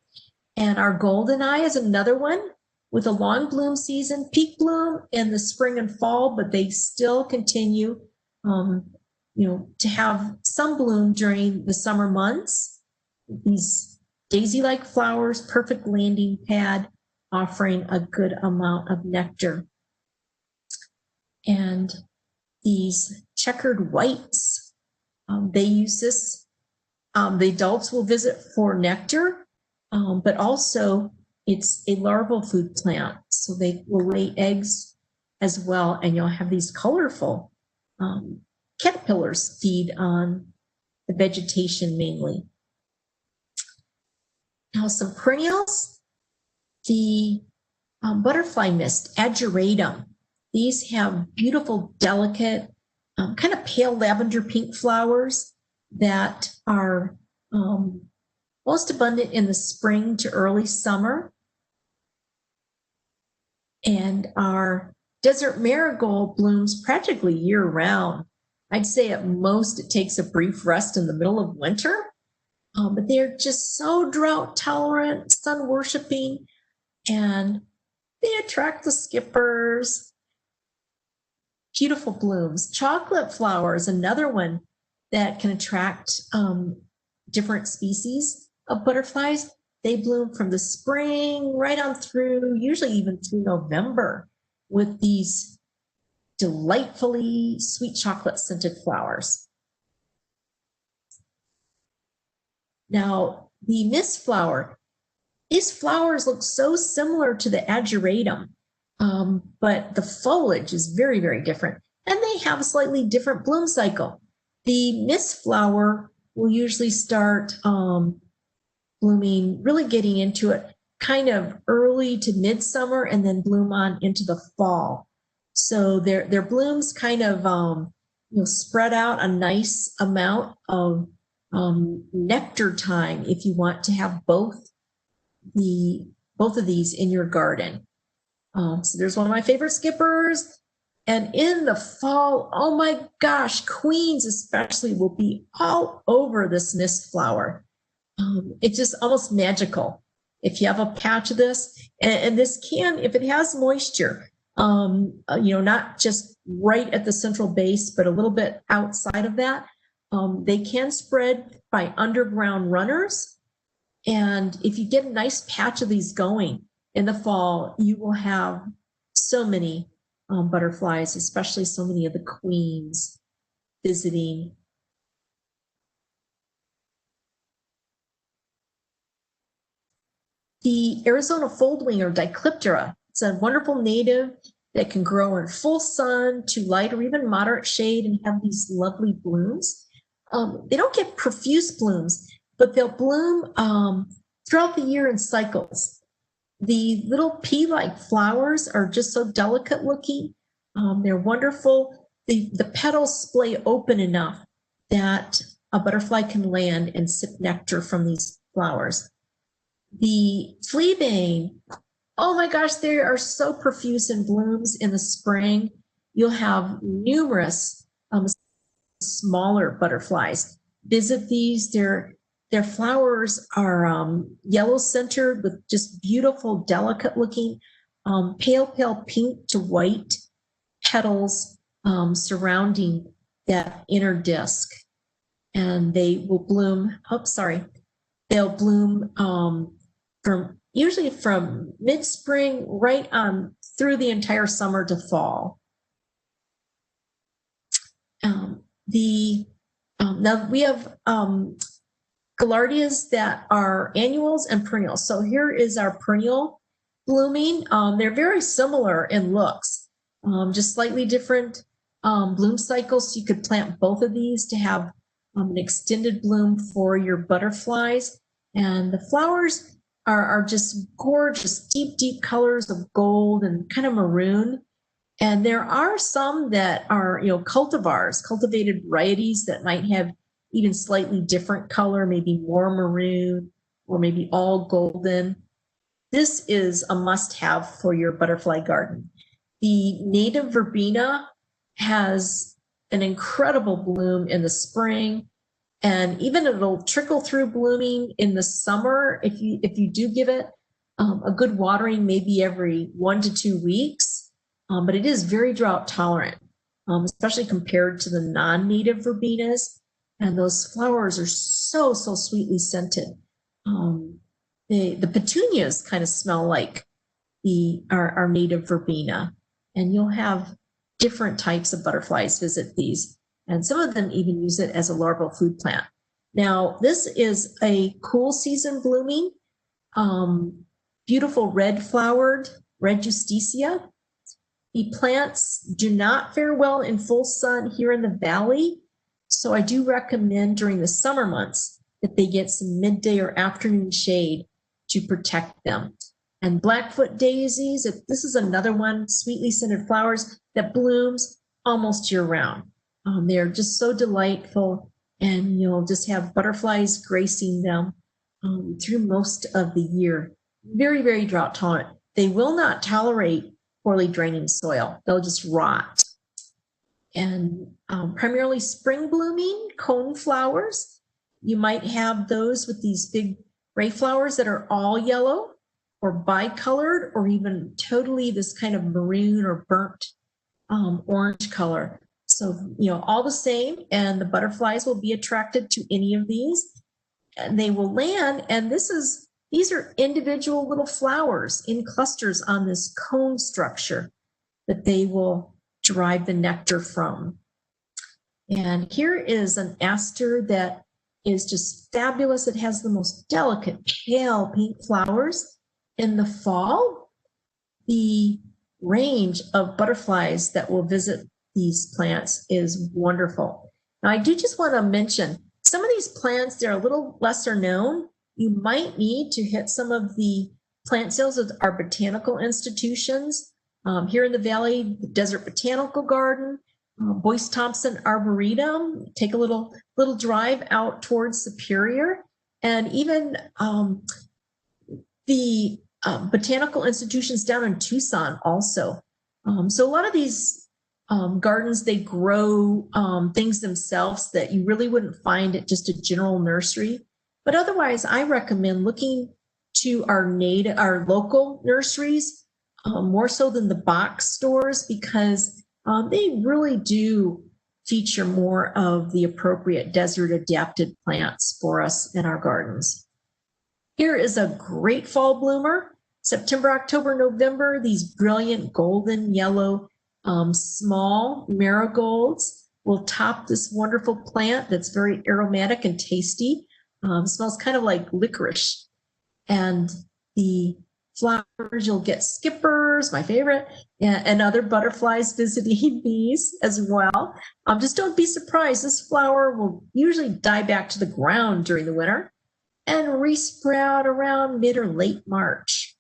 And our golden eye is another one with a long bloom season, peak bloom in the spring and fall, but they still continue, to have some bloom during the summer months. These daisy-like flowers, perfect landing pad, offering a good amount of nectar. And these checkered whites, they use this. The adults will visit for nectar, but also it's a larval food plant, so they will lay eggs as well, and you'll have these colorful caterpillars feed on the vegetation mainly. Now some perennials, the butterfly mist, ageratum. These have beautiful, delicate, kind of pale lavender pink flowers that are most abundant in the spring to early summer. And our desert marigold blooms practically year round. I'd say at most it takes a brief rest in the middle of winter, but they're just so drought tolerant, sun worshiping, and they attract the skippers. Beautiful blooms. Chocolate flower is another one that can attract different species of butterflies. They bloom from the spring right on through, usually even through November, with these delightfully sweet chocolate scented flowers. Now, the mist flower, these flowers look so similar to the ageratum, but the foliage is very, very different. And they have a slightly different bloom cycle. The mist flower will usually start blooming, really getting into it kind of early to midsummer and then bloom on into the fall. So their blooms kind of spread out a nice amount of nectar time if you want to have both of these in your garden. So there's one of my favorite skippers. And in the fall, oh my gosh, queens especially will be all over this mist flower. It's just almost magical. If you have a patch of this, and this can, if it has moisture, not just right at the central base, but a little bit outside of that, they can spread by underground runners. And if you get a nice patch of these going in the fall, you will have so many butterflies, especially so many of the queens visiting. The Arizona foldwing or Dicliptera, it's a wonderful native that can grow in full sun to light or even moderate shade and have these lovely blooms. They don't get profuse blooms, but they'll bloom throughout the year in cycles. The little pea-like flowers are just so delicate looking. They're wonderful. The petals splay open enough that a butterfly can land and sip nectar from these flowers. The fleabane, oh my gosh, they are so profuse in blooms in the spring. You'll have numerous smaller butterflies visit these. Their flowers are yellow centered with just beautiful, delicate looking, pale pink to white petals surrounding that inner disc. And they will bloom, they'll bloom usually from mid-spring right on through the entire summer to fall. Now we have gaillardias that are annuals and perennials. So here is our perennial blooming. They're very similar in looks, just slightly different bloom cycles. So you could plant both of these to have an extended bloom for your butterflies. And the flowers are just gorgeous, deep colors of gold and kind of maroon. And there are some that are, cultivars, cultivated varieties that might have even slightly different color, maybe more maroon or maybe all golden. This is a must-have for your butterfly garden. The native verbena has an incredible bloom in the spring And even it'll trickle through blooming in the summer if you do give it a good watering, maybe every 1 to 2 weeks. But it is very drought tolerant, especially compared to the non-native verbenas. And those flowers are so sweetly scented. The petunias kind of smell like our native verbena, and you'll have different types of butterflies visit these, and some of them even use it as a larval food plant. Now, this is a cool season blooming, beautiful red flowered red justicia. The plants do not fare well in full sun here in the valley, so I do recommend during the summer months that they get some midday or afternoon shade to protect them. And Blackfoot daisies, this is another one, sweetly scented flowers that blooms almost year round. They're just so delightful, and you'll just have butterflies gracing them through most of the year. Very, very drought tolerant. They will not tolerate poorly draining soil. They'll just rot. And primarily spring blooming cone flowers. You might have those with these big ray flowers that are all yellow or bicolored, or even totally this kind of maroon or burnt orange color. So, all the same, and the butterflies will be attracted to any of these, and they will land, and these are individual little flowers in clusters on this cone structure that they will derive the nectar from. And here is an aster that is just fabulous. It has the most delicate pale pink flowers. In the fall, the range of butterflies that will visit these plants is wonderful. Now, I do just want to mention some of these plants, they're a little lesser known. You might need to hit some of the plant sales at our botanical institutions. Here in the valley, the Desert Botanical Garden, Boyce Thompson Arboretum. Take a little drive out towards Superior, and even the botanical institutions down in Tucson also. So a lot of these gardens, they grow things themselves that you really wouldn't find at just a general nursery. But otherwise, I recommend looking to our local nurseries more so than the box stores, because they really do feature more of the appropriate desert adapted plants for us in our gardens. Here is a great fall bloomer. September, October, November, these brilliant golden yellow small marigolds will top this wonderful plant that's very aromatic and tasty. Smells kind of like licorice. And the flowers, you'll get skippers, my favorite, and other butterflies visiting these as well. Just don't be surprised. This flower will usually die back to the ground during the winter and resprout around mid or late March.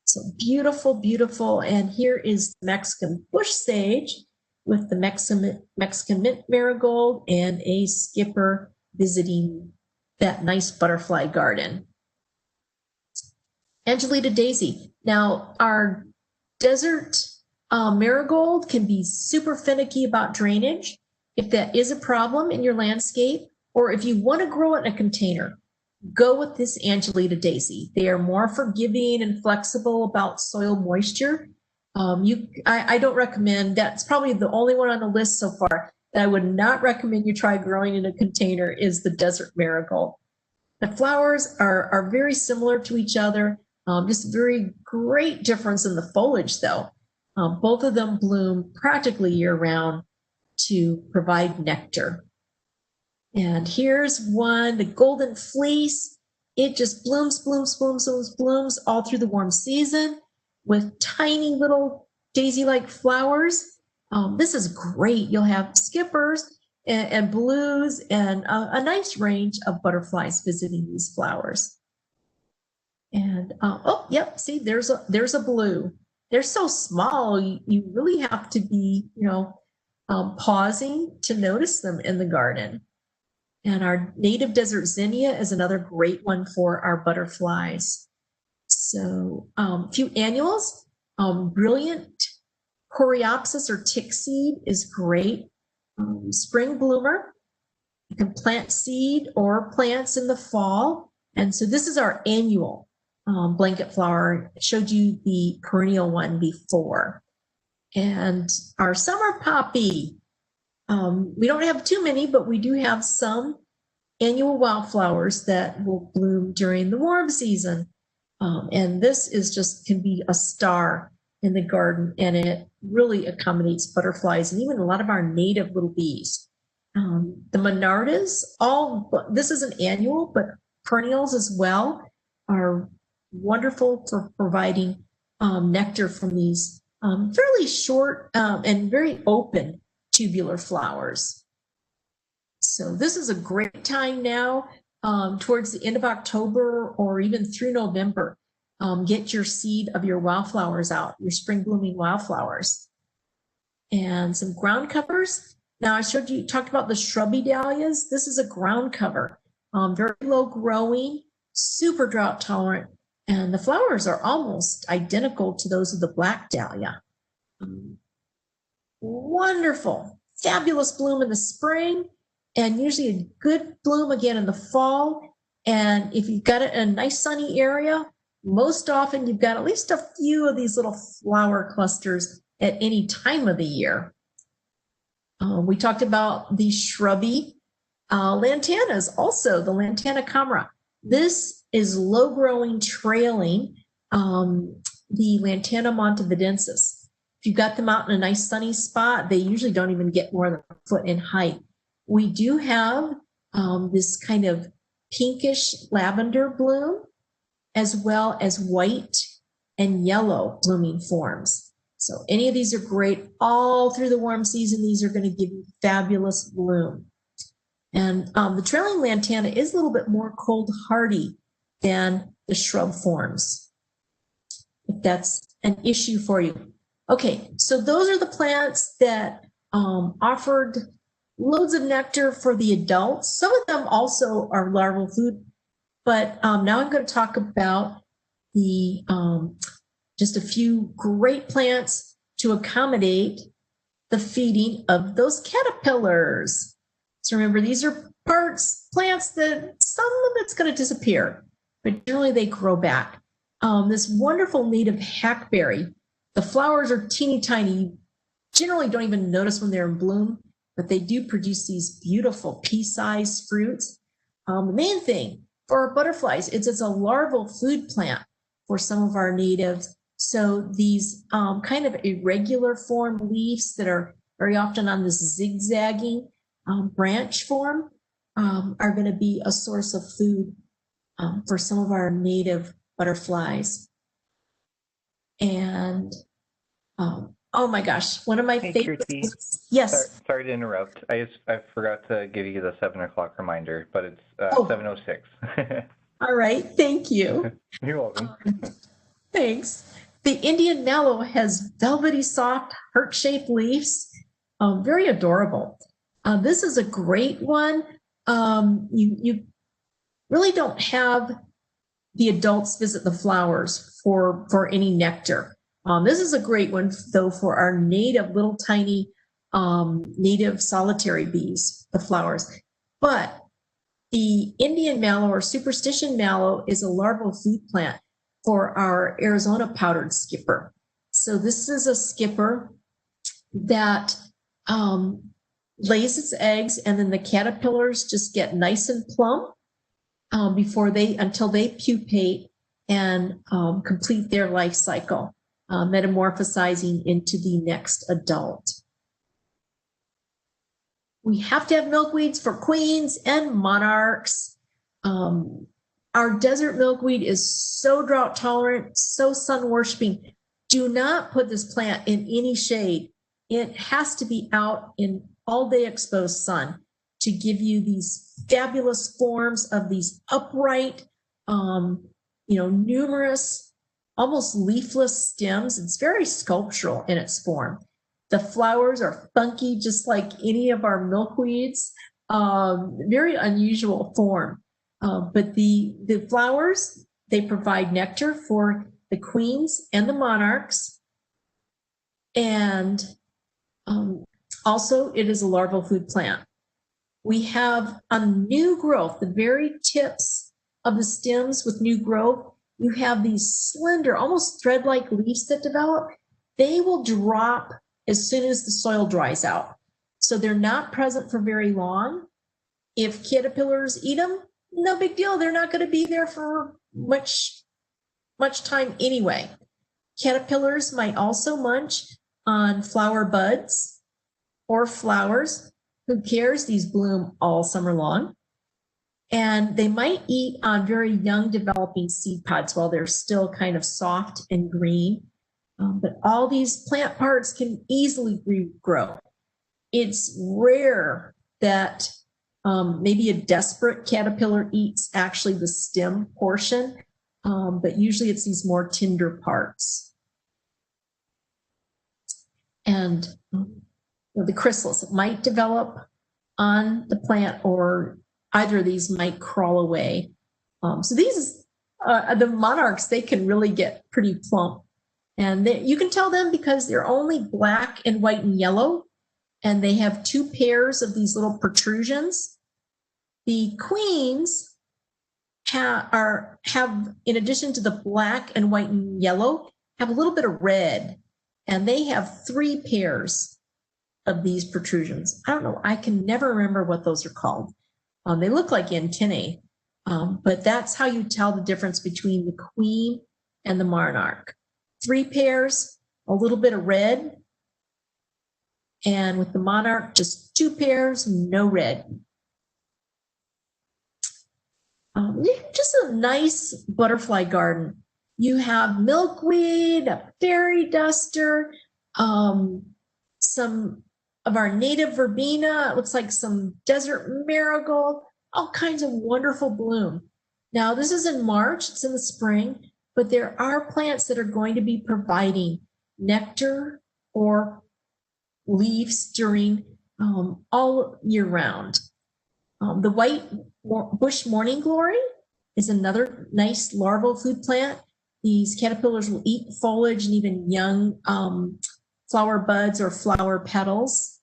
So beautiful, beautiful. And here is the Mexican bush sage with the Mexican mint marigold and a skipper visiting that nice butterfly garden. Angelita daisy. Now, our desert marigold can be super finicky about drainage. If that is a problem in your landscape, or if you want to grow it in a container, go with this Angelita daisy. They are more forgiving and flexible about soil moisture. I don't recommend, that's probably the only one on the list so far that I would not recommend you try growing in a container is the desert marigold. The flowers are very similar to each other. Just very great difference in the foliage, though. Both of them bloom practically year-round to provide nectar. And here's one, the golden fleece. It just blooms, blooms, blooms, blooms, blooms all through the warm season with tiny little daisy-like flowers. This is great. You'll have skippers and blues and a nice range of butterflies visiting these flowers. And oh, yep, see, there's a blue. They're so small, you really have to be, pausing to notice them in the garden. And our native desert zinnia is another great one for our butterflies. So a few annuals, brilliant coreopsis or tick seed is great. Spring bloomer, You can plant seed or plants in the fall. And so this is our annual blanket flower. I showed you the perennial one before. And our summer poppy, we don't have too many, but we do have some annual wildflowers that will bloom during the warm season. And this is just can be a star in the garden, and it really accommodates butterflies and even a lot of our native little bees. The monardas, this is an annual, but perennials as well are wonderful for providing nectar from these fairly short and very open tubular flowers. So this is a great time now towards the end of October or even through November. Get your seed of your wildflowers out, your spring blooming wildflowers. And some ground covers. Now I talked about the shrubby dahlias. This is a ground cover, very low growing, super drought tolerant, and the flowers are almost identical to those of the black dahlia. Wonderful, fabulous bloom in the spring, and usually a good bloom again in the fall. And if you've got it in a nice sunny area, most often you've got at least a few of these little flower clusters at any time of the year. We talked about the shrubby lantanas, also the lantana camara. This is low growing, trailing the lantana montevidensis. If you've got them out in a nice sunny spot, they usually don't even get more than a foot in height. We do have this kind of pinkish lavender bloom, as well as white and yellow blooming forms. So any of these are great all through the warm season. These are going to give you fabulous bloom. And the trailing lantana is a little bit more cold hardy than the shrub forms, if that's an issue for you. Okay, so those are the plants that offered loads of nectar for the adults. Some of them also are larval food, but now I'm going to talk about the just a few great plants to accommodate the feeding of those caterpillars. So remember, these are plants that some of it's going to disappear, but generally they grow back. This wonderful native hackberry, the flowers are teeny tiny. You generally don't even notice when they're in bloom, but they do produce these beautiful pea-sized fruits. The main thing for our butterflies is it's a larval food plant for some of our natives. So these kind of irregular form leaves that are very often on this zigzagging branch form are going to be a source of food for some of our native butterflies. And oh my gosh, one of my favorites. Yes. Sorry to interrupt. I forgot to give you the 7 o'clock reminder, but it's 7:06. All right, thank you. You're welcome. Thanks. The Indian mallow has velvety, soft, heart-shaped leaves. Very adorable. This is a great one. You really don't have the adults visit the flowers for any nectar. This is a great one, though, for our native little tiny native solitary bees, the flowers. But the Indian mallow or superstition mallow is a larval food plant for our Arizona powdered skipper. So this is a skipper that lays its eggs, and then the caterpillars just get nice and plump until they pupate and complete their life cycle, metamorphosizing into the next adult. We have to have milkweeds for queens and monarchs. Our desert milkweed is so drought tolerant, so sun worshiping. Do not put this plant in any shade. It has to be out in all day exposed sun to give you these fabulous forms of these upright, numerous, almost leafless stems. It's very sculptural in its form. The flowers are funky, just like any of our milkweeds. Very unusual form. But the flowers, they provide nectar for the queens and the monarchs. And also, it is a larval food plant. We have a new growth, the very tips of the stems with new growth. You have these slender, almost thread-like leaves that develop. They will drop as soon as the soil dries out. So they're not present for very long. If caterpillars eat them, no big deal. They're not going to be there for much time anyway. Caterpillars might also munch on flower buds or flowers. Who cares? These bloom all summer long. And they might eat on very young developing seed pods while they're still kind of soft and green. But all these plant parts can easily regrow. It's rare that maybe a desperate caterpillar eats actually the stem portion, but usually it's these more tender parts. And the chrysalis might develop on the plant, or either of these might crawl away. So these, the monarchs, they can really get pretty plump. And you can tell them because they're only black and white and yellow, and they have two pairs of these little protrusions. The queens have, in addition to the black and white and yellow, have a little bit of red, and they have 3 pairs of these protrusions. I don't know, I can never remember what those are called. They look like antennae, but that's how you tell the difference between the queen and the monarch. 3 pairs, a little bit of red, and with the monarch, just 2 pairs, no red. Just a nice butterfly garden. You have milkweed, a fairy duster, some of our native verbena. It looks like some desert marigold, all kinds of wonderful bloom. Now, this is in March, it's in the spring, but there are plants that are going to be providing nectar or leaves during all year round. The white bush morning glory is another nice larval food plant. These caterpillars will eat foliage and even young flower buds or flower petals.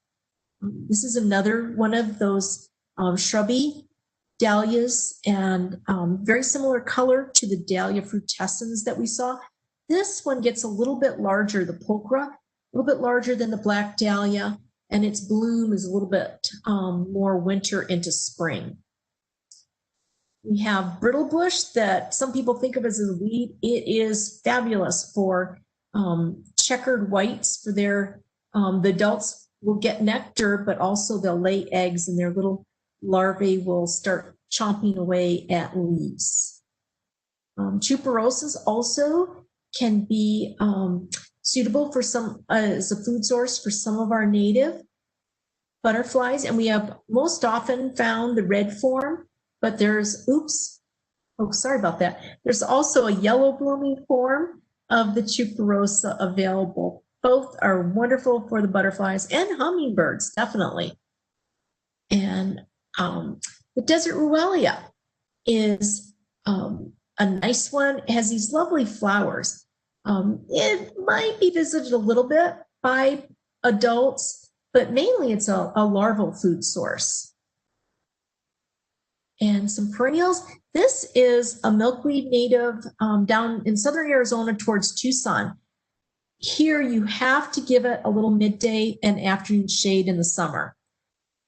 This is another one of those shrubby dahlias, and very similar color to the Dahlia frutescens that we saw. This one gets a little bit larger, the pulchra, a little bit larger than the black dahlia, and its bloom is a little bit more winter into spring. We have brittle bush that some people think of as a weed. It is fabulous for checkered whites. For their the adults will get nectar, but also they'll lay eggs, and their little larvae will start chomping away at leaves. Tuberoses also can be suitable for some as a food source for some of our native butterflies, and we have most often found the red form, but there's, sorry about that. There's also a yellow blooming form of the tuberosa available. Both are wonderful for the butterflies and hummingbirds, definitely. And the desert ruellia is a nice one. It has these lovely flowers. It might be visited a little bit by adults, but mainly it's a larval food source. And some perennials. This is a milkweed native down in southern Arizona towards Tucson. Here you have to give it a little midday and afternoon shade in the summer.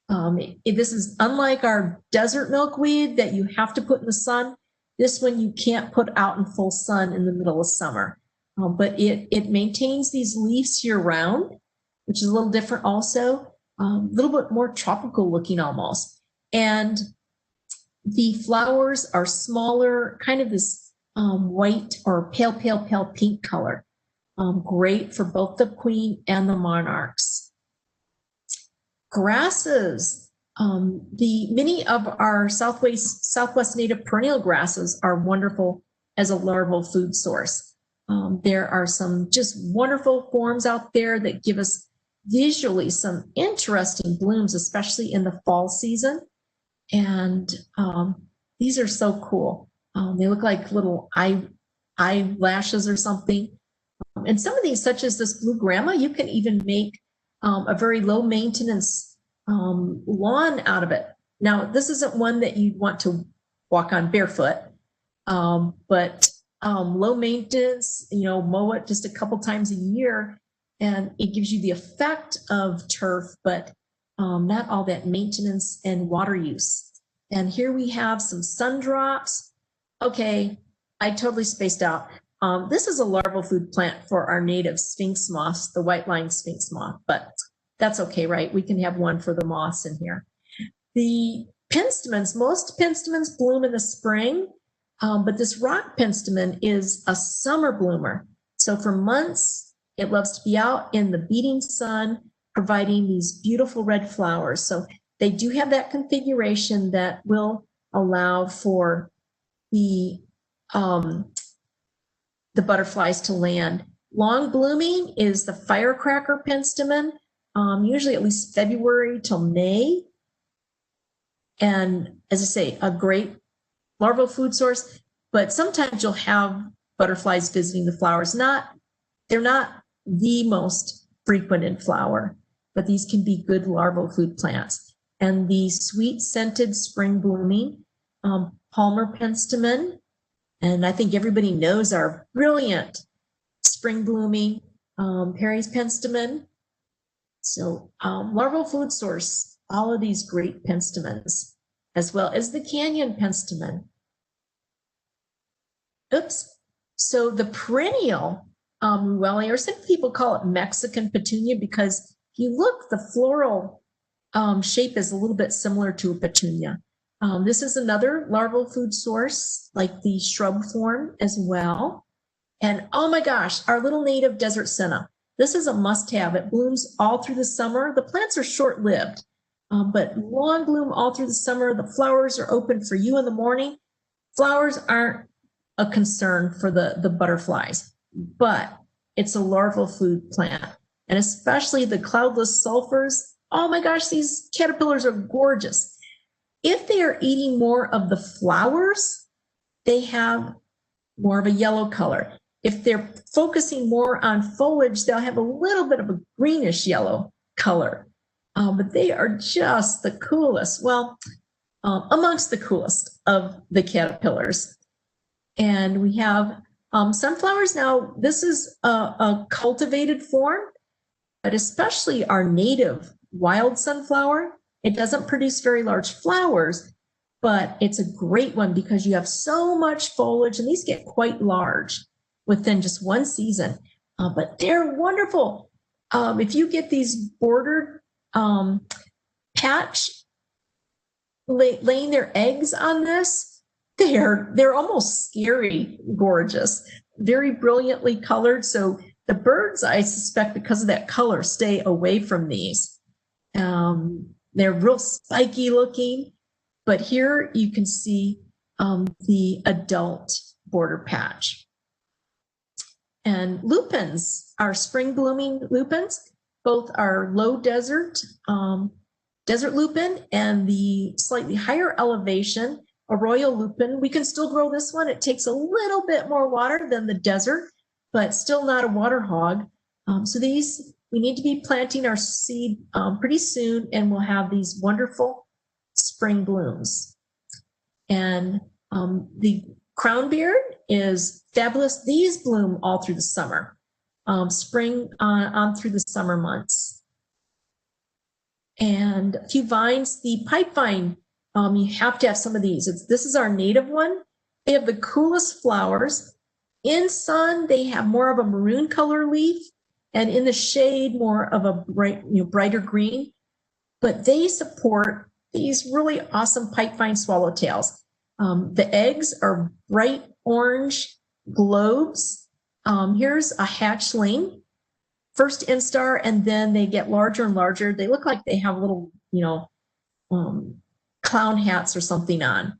This is unlike our desert milkweed that you have to put in the sun. This one you can't put out in full sun in the middle of summer. But it maintains these leaves year round, which is a little different also, a little bit more tropical looking almost. And the flowers are smaller, kind of this white or pale pink color. Great for both the queen and the monarchs. Grasses. Many of our Southwest native perennial grasses are wonderful as a larval food source. There are some just wonderful forms out there that give us visually some interesting blooms, especially in the fall season. And these are so cool. They look like little eyelashes or something. And some of these, such as this blue grandma, you can even make a very low maintenance lawn out of it. Now, this isn't one that you'd want to walk on barefoot, but low maintenance, mow it just a couple times a year, and it gives you the effect of turf, but not all that maintenance and water use. And here we have some sun drops. Okay, I totally spaced out. This is a larval food plant for our native sphinx moths, the white-lined sphinx moth, but that's okay, right? We can have one for the moths in here. The penstemons, most penstemons bloom in the spring, but this rock penstemon is a summer bloomer. So for months, it loves to be out in the beating sun, providing these beautiful red flowers. So they do have that configuration that will allow for the butterflies to land. Long blooming is the firecracker penstemon, usually at least February till May. And as I say, a great larval food source, but sometimes you'll have butterflies visiting the flowers. They're not the most frequent in flower, but these can be good larval food plants. And the sweet scented spring blooming, Palmer penstemon, and I think everybody knows our brilliant spring blooming Perry's penstemon. So larval food source, all of these great penstemons, as well as the canyon penstemon. Oops. So the perennial ruellia, or some people call it Mexican petunia, because if you look, the floral shape is a little bit similar to a petunia. This is another larval food source, like the shrub form as well. And oh my gosh, our little native desert senna. This is a must-have. It blooms all through the summer. The plants are short-lived, but long bloom all through the summer. The flowers are open for you in the morning. Flowers aren't a concern for the butterflies, but it's a larval food plant. And especially the cloudless sulfurs. Oh my gosh, these caterpillars are gorgeous. If they are eating more of the flowers, they have more of a yellow color. If they're focusing more on foliage, they'll have a little bit of a greenish yellow color. But they are just the coolest. Well, amongst the coolest of the caterpillars. And we have sunflowers. Now, this is a cultivated form, but especially our native wild sunflower. It doesn't produce very large flowers, but it's a great one because you have so much foliage, and these get quite large within just one season. But they're wonderful. If you get these bordered patch laying their eggs on this, they're almost scary gorgeous, very brilliantly colored. So the birds, I suspect, because of that color, stay away from these. They're real spiky looking, but here you can see the adult border patch. And lupins, our spring blooming lupins, both our low desert lupin and the slightly higher elevation arroyo lupin. We can still grow this one. It takes a little bit more water than the desert, but still not a water hog. So these, we need to be planting our seed pretty soon, and we'll have these wonderful spring blooms. And the crownbeard is fabulous. These bloom all through the summer, spring on through the summer months. And a few vines, the pipe vine, you have to have some of these. This is our native one. They have the coolest flowers. In sun, they have more of a maroon color leaf, and in the shade, more of a brighter green. But they support these really awesome pipe vine swallowtails. The eggs are bright orange globes. Here's a hatchling, first instar, and then they get larger and larger. They look like they have little, clown hats or something on,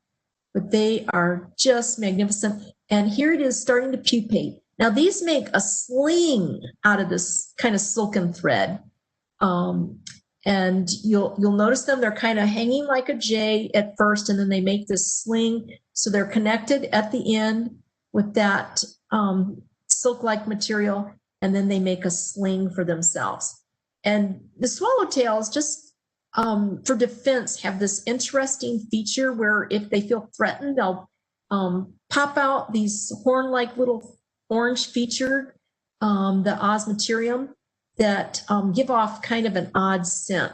but they are just magnificent. And here it is starting to pupate. Now these make a sling out of this kind of silken thread. And you'll notice them, they're kind of hanging like a J at first, and then they make this sling. So they're connected at the end with that silk-like material, and then they make a sling for themselves. And the swallowtails just for defense, have this interesting feature where if they feel threatened, they'll pop out these horn-like little orange feature, the osmeterium, that give off kind of an odd scent.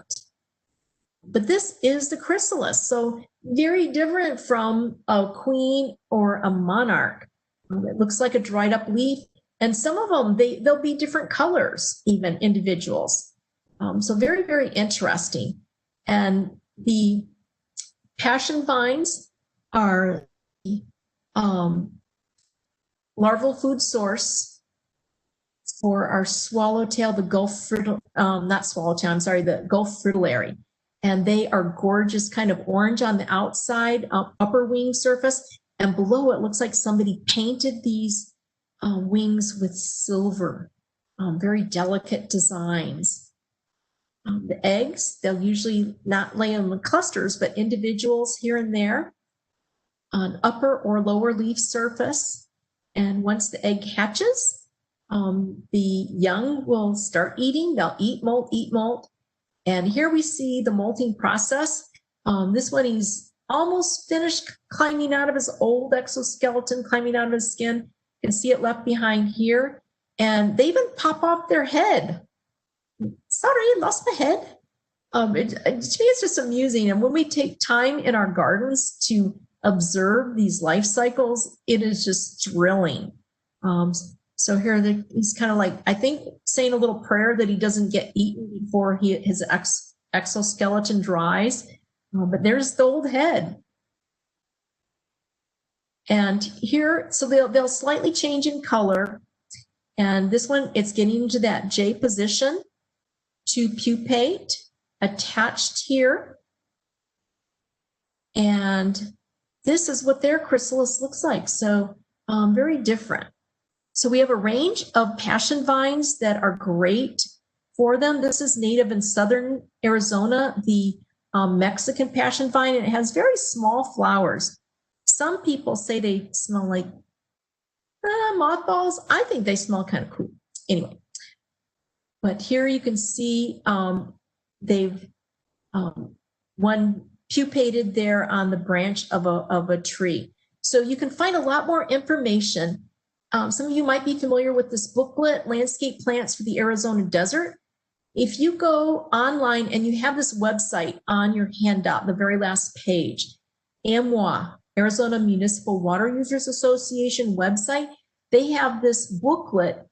But this is the chrysalis, so very different from a queen or a monarch. It looks like a dried up leaf, and some of them, they'll be different colors, even individuals. So very, very interesting. And the passion vines are larval food source for our swallowtail, the Gulf not swallowtail, I'm sorry, the Gulf fritillary. And they are gorgeous, kind of orange on the outside, upper wing surface, and below it looks like somebody painted these wings with silver. Very delicate designs. The eggs, they'll usually not lay in clusters, but individuals here and there on upper or lower leaf surface. And once the egg hatches, the young will start eating. They'll eat molt. And here we see the molting process. This one, he's almost finished climbing out of his old exoskeleton, climbing out of his skin. You can see it left behind here. And they even pop off their head. Sorry, I lost my head. To me, it's just amusing. And when we take time in our gardens to observe these life cycles, it is just thrilling. So here he's kind of like, I think, saying a little prayer that he doesn't get eaten before his exoskeleton dries. But there's the old head. And here, so they'll slightly change in color. And this one, it's getting into that J position to pupate, attached here. And this is what their chrysalis looks like. So very different. So we have a range of passion vines that are great for them. This is native in southern Arizona, the Mexican passion vine, and it has very small flowers. Some people say they smell like mothballs. I think they smell kind of cool. Anyway, but here you can see they've one pupated there on the branch of a tree. So you can find a lot more information. Some of you might be familiar with this booklet, Landscape Plants for the Arizona Desert. If you go online and you have this website on your handout, the very last page, AMWA, Arizona Municipal Water Users Association website, they have this booklet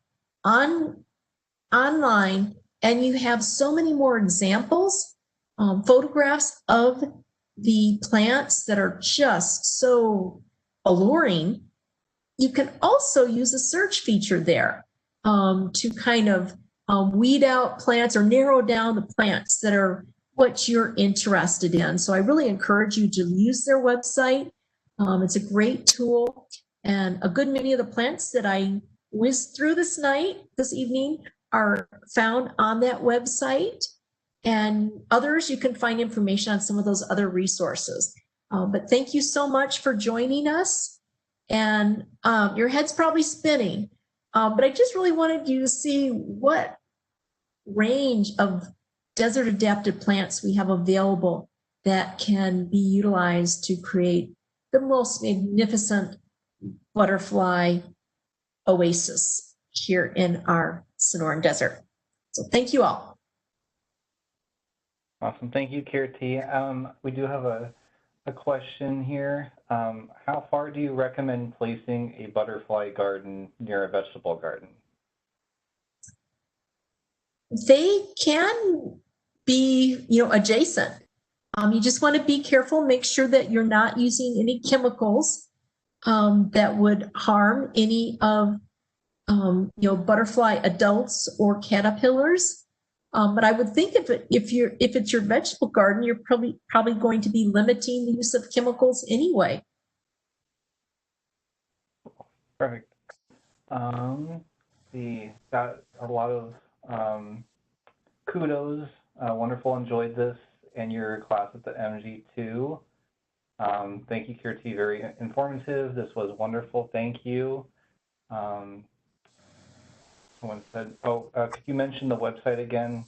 online, and you have so many more examples, photographs of the plants that are just so alluring. You can also use a search feature there to kind of weed out plants or narrow down the plants that are what you're interested in. So I really encourage you to use their website. It's a great tool, and a good many of the plants that I whizzed through this evening are found on that website, and others you can find information on some of those other resources. But thank you so much for joining us. And your head's probably spinning, but I just really wanted you to see what range of desert adapted plants we have available that can be utilized to create the most magnificent butterfly oasis here in our Sonoran Desert. So thank you all. Awesome. Thank you, Kirti. We do have a question here. How far do you recommend placing a butterfly garden near a vegetable garden? They can be, adjacent. You just want to be careful, make sure that you're not using any chemicals that would harm any of, butterfly adults or caterpillars. But I would think if it's your vegetable garden, you're probably going to be limiting the use of chemicals anyway. Perfect. We got a lot of kudos. Wonderful, enjoyed this and your class at the MG2. Thank you, Kirti. Very informative. This was wonderful. Thank you. Someone said, could you mention the website again?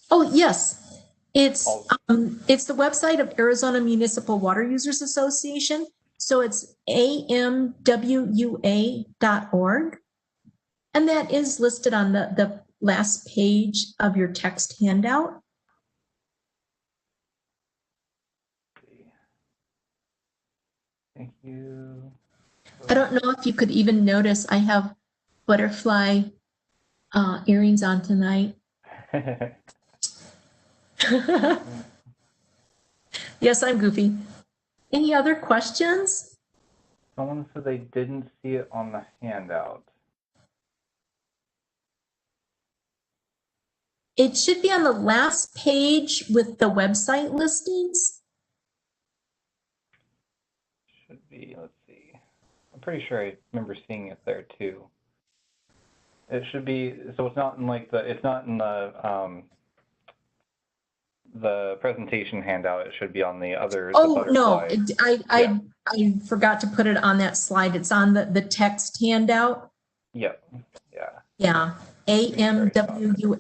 Oh, yes. It's the website of Arizona Municipal Water Users Association. So it's amwua.org. And that is listed on the last page of your text handout. Thank you. I don't know if you could even notice I have butterfly earrings on tonight. Yes, I'm goofy. Any other questions? Someone said they didn't see it on the handout. It should be on the last page with the website listings. Should be, let's see. I'm pretty sure I remember seeing it there too. It should be, so it's not in like it's not in the presentation handout. It should be on the other. Oh, no, Yeah. I forgot to put it on that slide. It's on the text handout. Yep. Yeah. Yeah, amwua.org.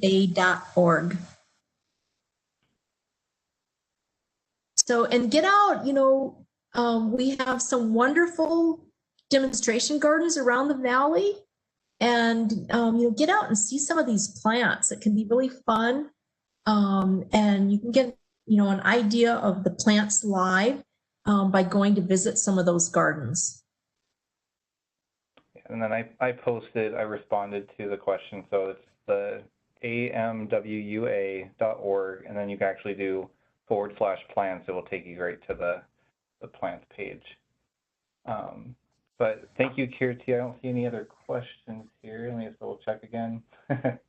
So, and get out, we have some wonderful demonstration gardens around the valley. And, get out and see some of these plants. It can be really fun. And you can get, an idea of the plants live by going to visit some of those gardens. And then I responded to the question. So it's the amwua.org, and then you can actually do /plants. It will take you right to the plants page. But thank you, Kirti. I don't see any other questions here. Let me just double check again. Let's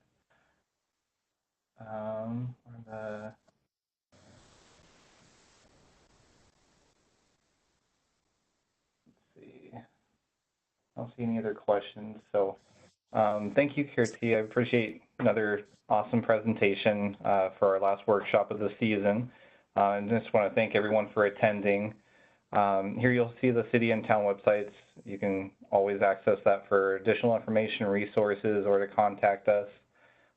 see. I don't see any other questions. So thank you, Kirti. I appreciate another awesome presentation for our last workshop of the season. And just want to thank everyone for attending. Here you'll see the city and town websites. You can always access that for additional information, resources, or to contact us.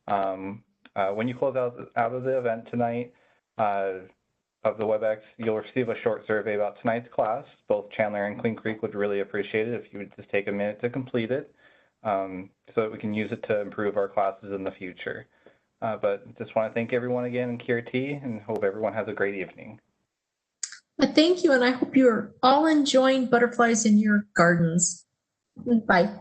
When you close out of the event tonight of the WebEx, you'll receive a short survey about tonight's class. Both Chandler and Clean Creek would really appreciate it if you would just take a minute to complete it so that we can use it to improve our classes in the future. But just want to thank everyone again in Kirti and hope everyone has a great evening. Thank you, and I hope you're all enjoying butterflies in your gardens. Bye.